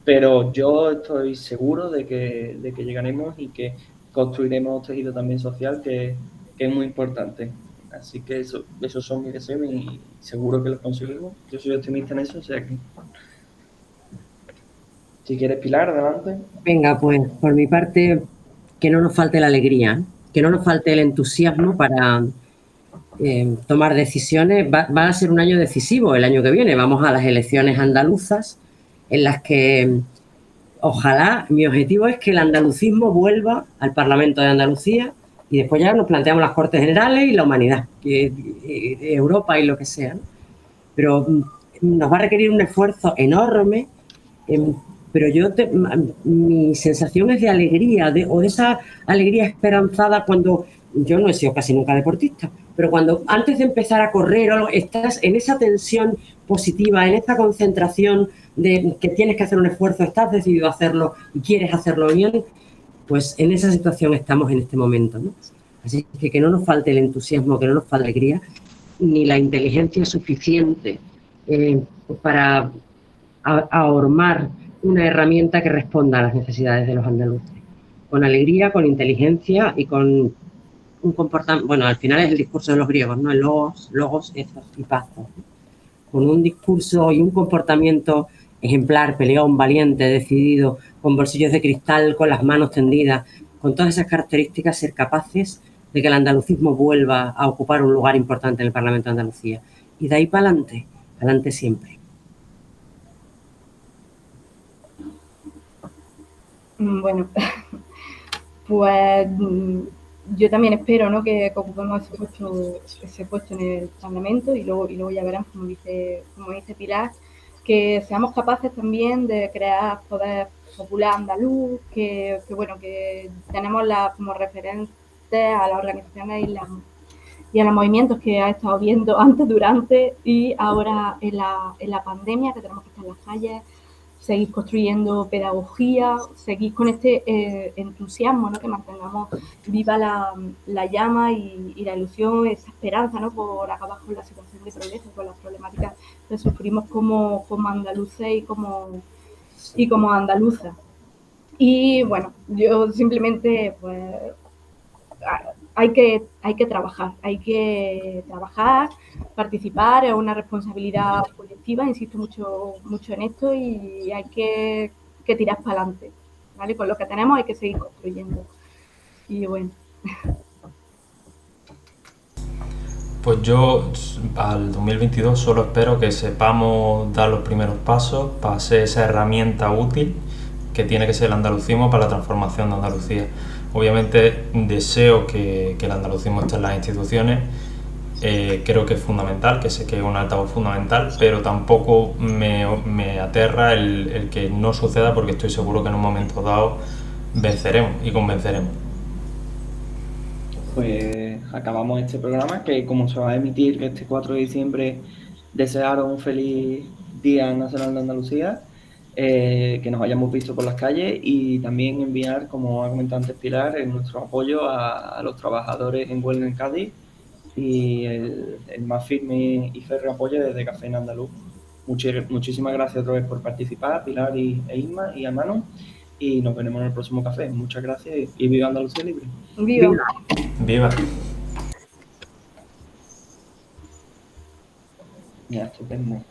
Pero yo estoy seguro de que llegaremos y que construiremos tejido también social que es muy importante. Así que esos son mis deseos y seguro que los conseguimos. Yo soy optimista en eso, o sea que... Si quieres, Pilar, adelante. Venga, pues por mi parte, que no nos falte la alegría, que no nos falte el entusiasmo para tomar decisiones. Va a ser un año decisivo el año que viene. Vamos a las elecciones andaluzas en las que ojalá, mi objetivo es que el andalucismo vuelva al Parlamento de Andalucía y después ya nos planteamos las Cortes Generales y la humanidad, Europa y lo que sea, ¿no? Pero nos va a requerir un esfuerzo enorme, pero mi sensación es de alegría, o de esa alegría esperanzada cuando yo no he sido casi nunca deportista, pero cuando antes de empezar a correr o algo, estás en esa tensión positiva, en esa concentración de que tienes que hacer un esfuerzo, estás decidido a hacerlo y quieres hacerlo bien, pues en esa situación estamos en este momento, ¿no? Así que no nos falte el entusiasmo, que no nos falte la alegría, ni la inteligencia suficiente para ahormar una herramienta que responda a las necesidades de los andaluces. Con alegría, con inteligencia y con un comportamiento... Bueno, al final es el discurso de los griegos, ¿no? Logos, ethos y pathos, ¿no? Con un discurso y un comportamiento ejemplar, peleón, valiente, decidido, con bolsillos de cristal, con las manos tendidas, con todas esas características, ser capaces de que el andalucismo vuelva a ocupar un lugar importante en el Parlamento de Andalucía. Y de ahí para adelante siempre. Bueno, pues yo también espero, ¿no?, que ocupemos ese puesto en el Parlamento y luego ya verán, como dice Pilar, que seamos capaces también de crear poder popular andaluz, que tenemos como referentes a las organizaciones y a los movimientos que ha estado viendo antes, durante y ahora en la pandemia, que tenemos que estar en las calles, seguir construyendo pedagogía, seguir con este entusiasmo, ¿no?, que mantengamos viva la llama y la ilusión, esa esperanza, ¿no?, por acabar con la situación de progreso, con las problemáticas que sufrimos como andaluces y como andaluzas. Y bueno, yo simplemente, pues, hay que trabajar, participar, es una responsabilidad colectiva, insisto mucho en esto, y hay que tirar para adelante, ¿vale? Con lo que tenemos hay que seguir construyendo. Y bueno. Pues yo al 2022 solo espero que sepamos dar los primeros pasos para ser esa herramienta útil que tiene que ser el andalucismo para la transformación de Andalucía. Obviamente deseo que el andalucismo esté en las instituciones, creo que es fundamental, que sé que es un altavoz fundamental, pero tampoco me aterra el que no suceda, porque estoy seguro que en un momento dado venceremos y convenceremos. pues acabamos este programa, que como se va a emitir este 4 de diciembre, desearos un feliz Día Nacional de Andalucía, que nos hayamos visto por las calles y también enviar, como ha comentado antes Pilar, nuestro apoyo a los trabajadores en huelga en Cádiz y el más firme y férreo apoyo desde Café en Andaluz. Muchísimas gracias otra vez por participar, Pilar e Isma y a Manu, y nos veremos en el próximo café. Muchas gracias y viva Andalucía Libre. Viva. Viva. Ya, estupendo.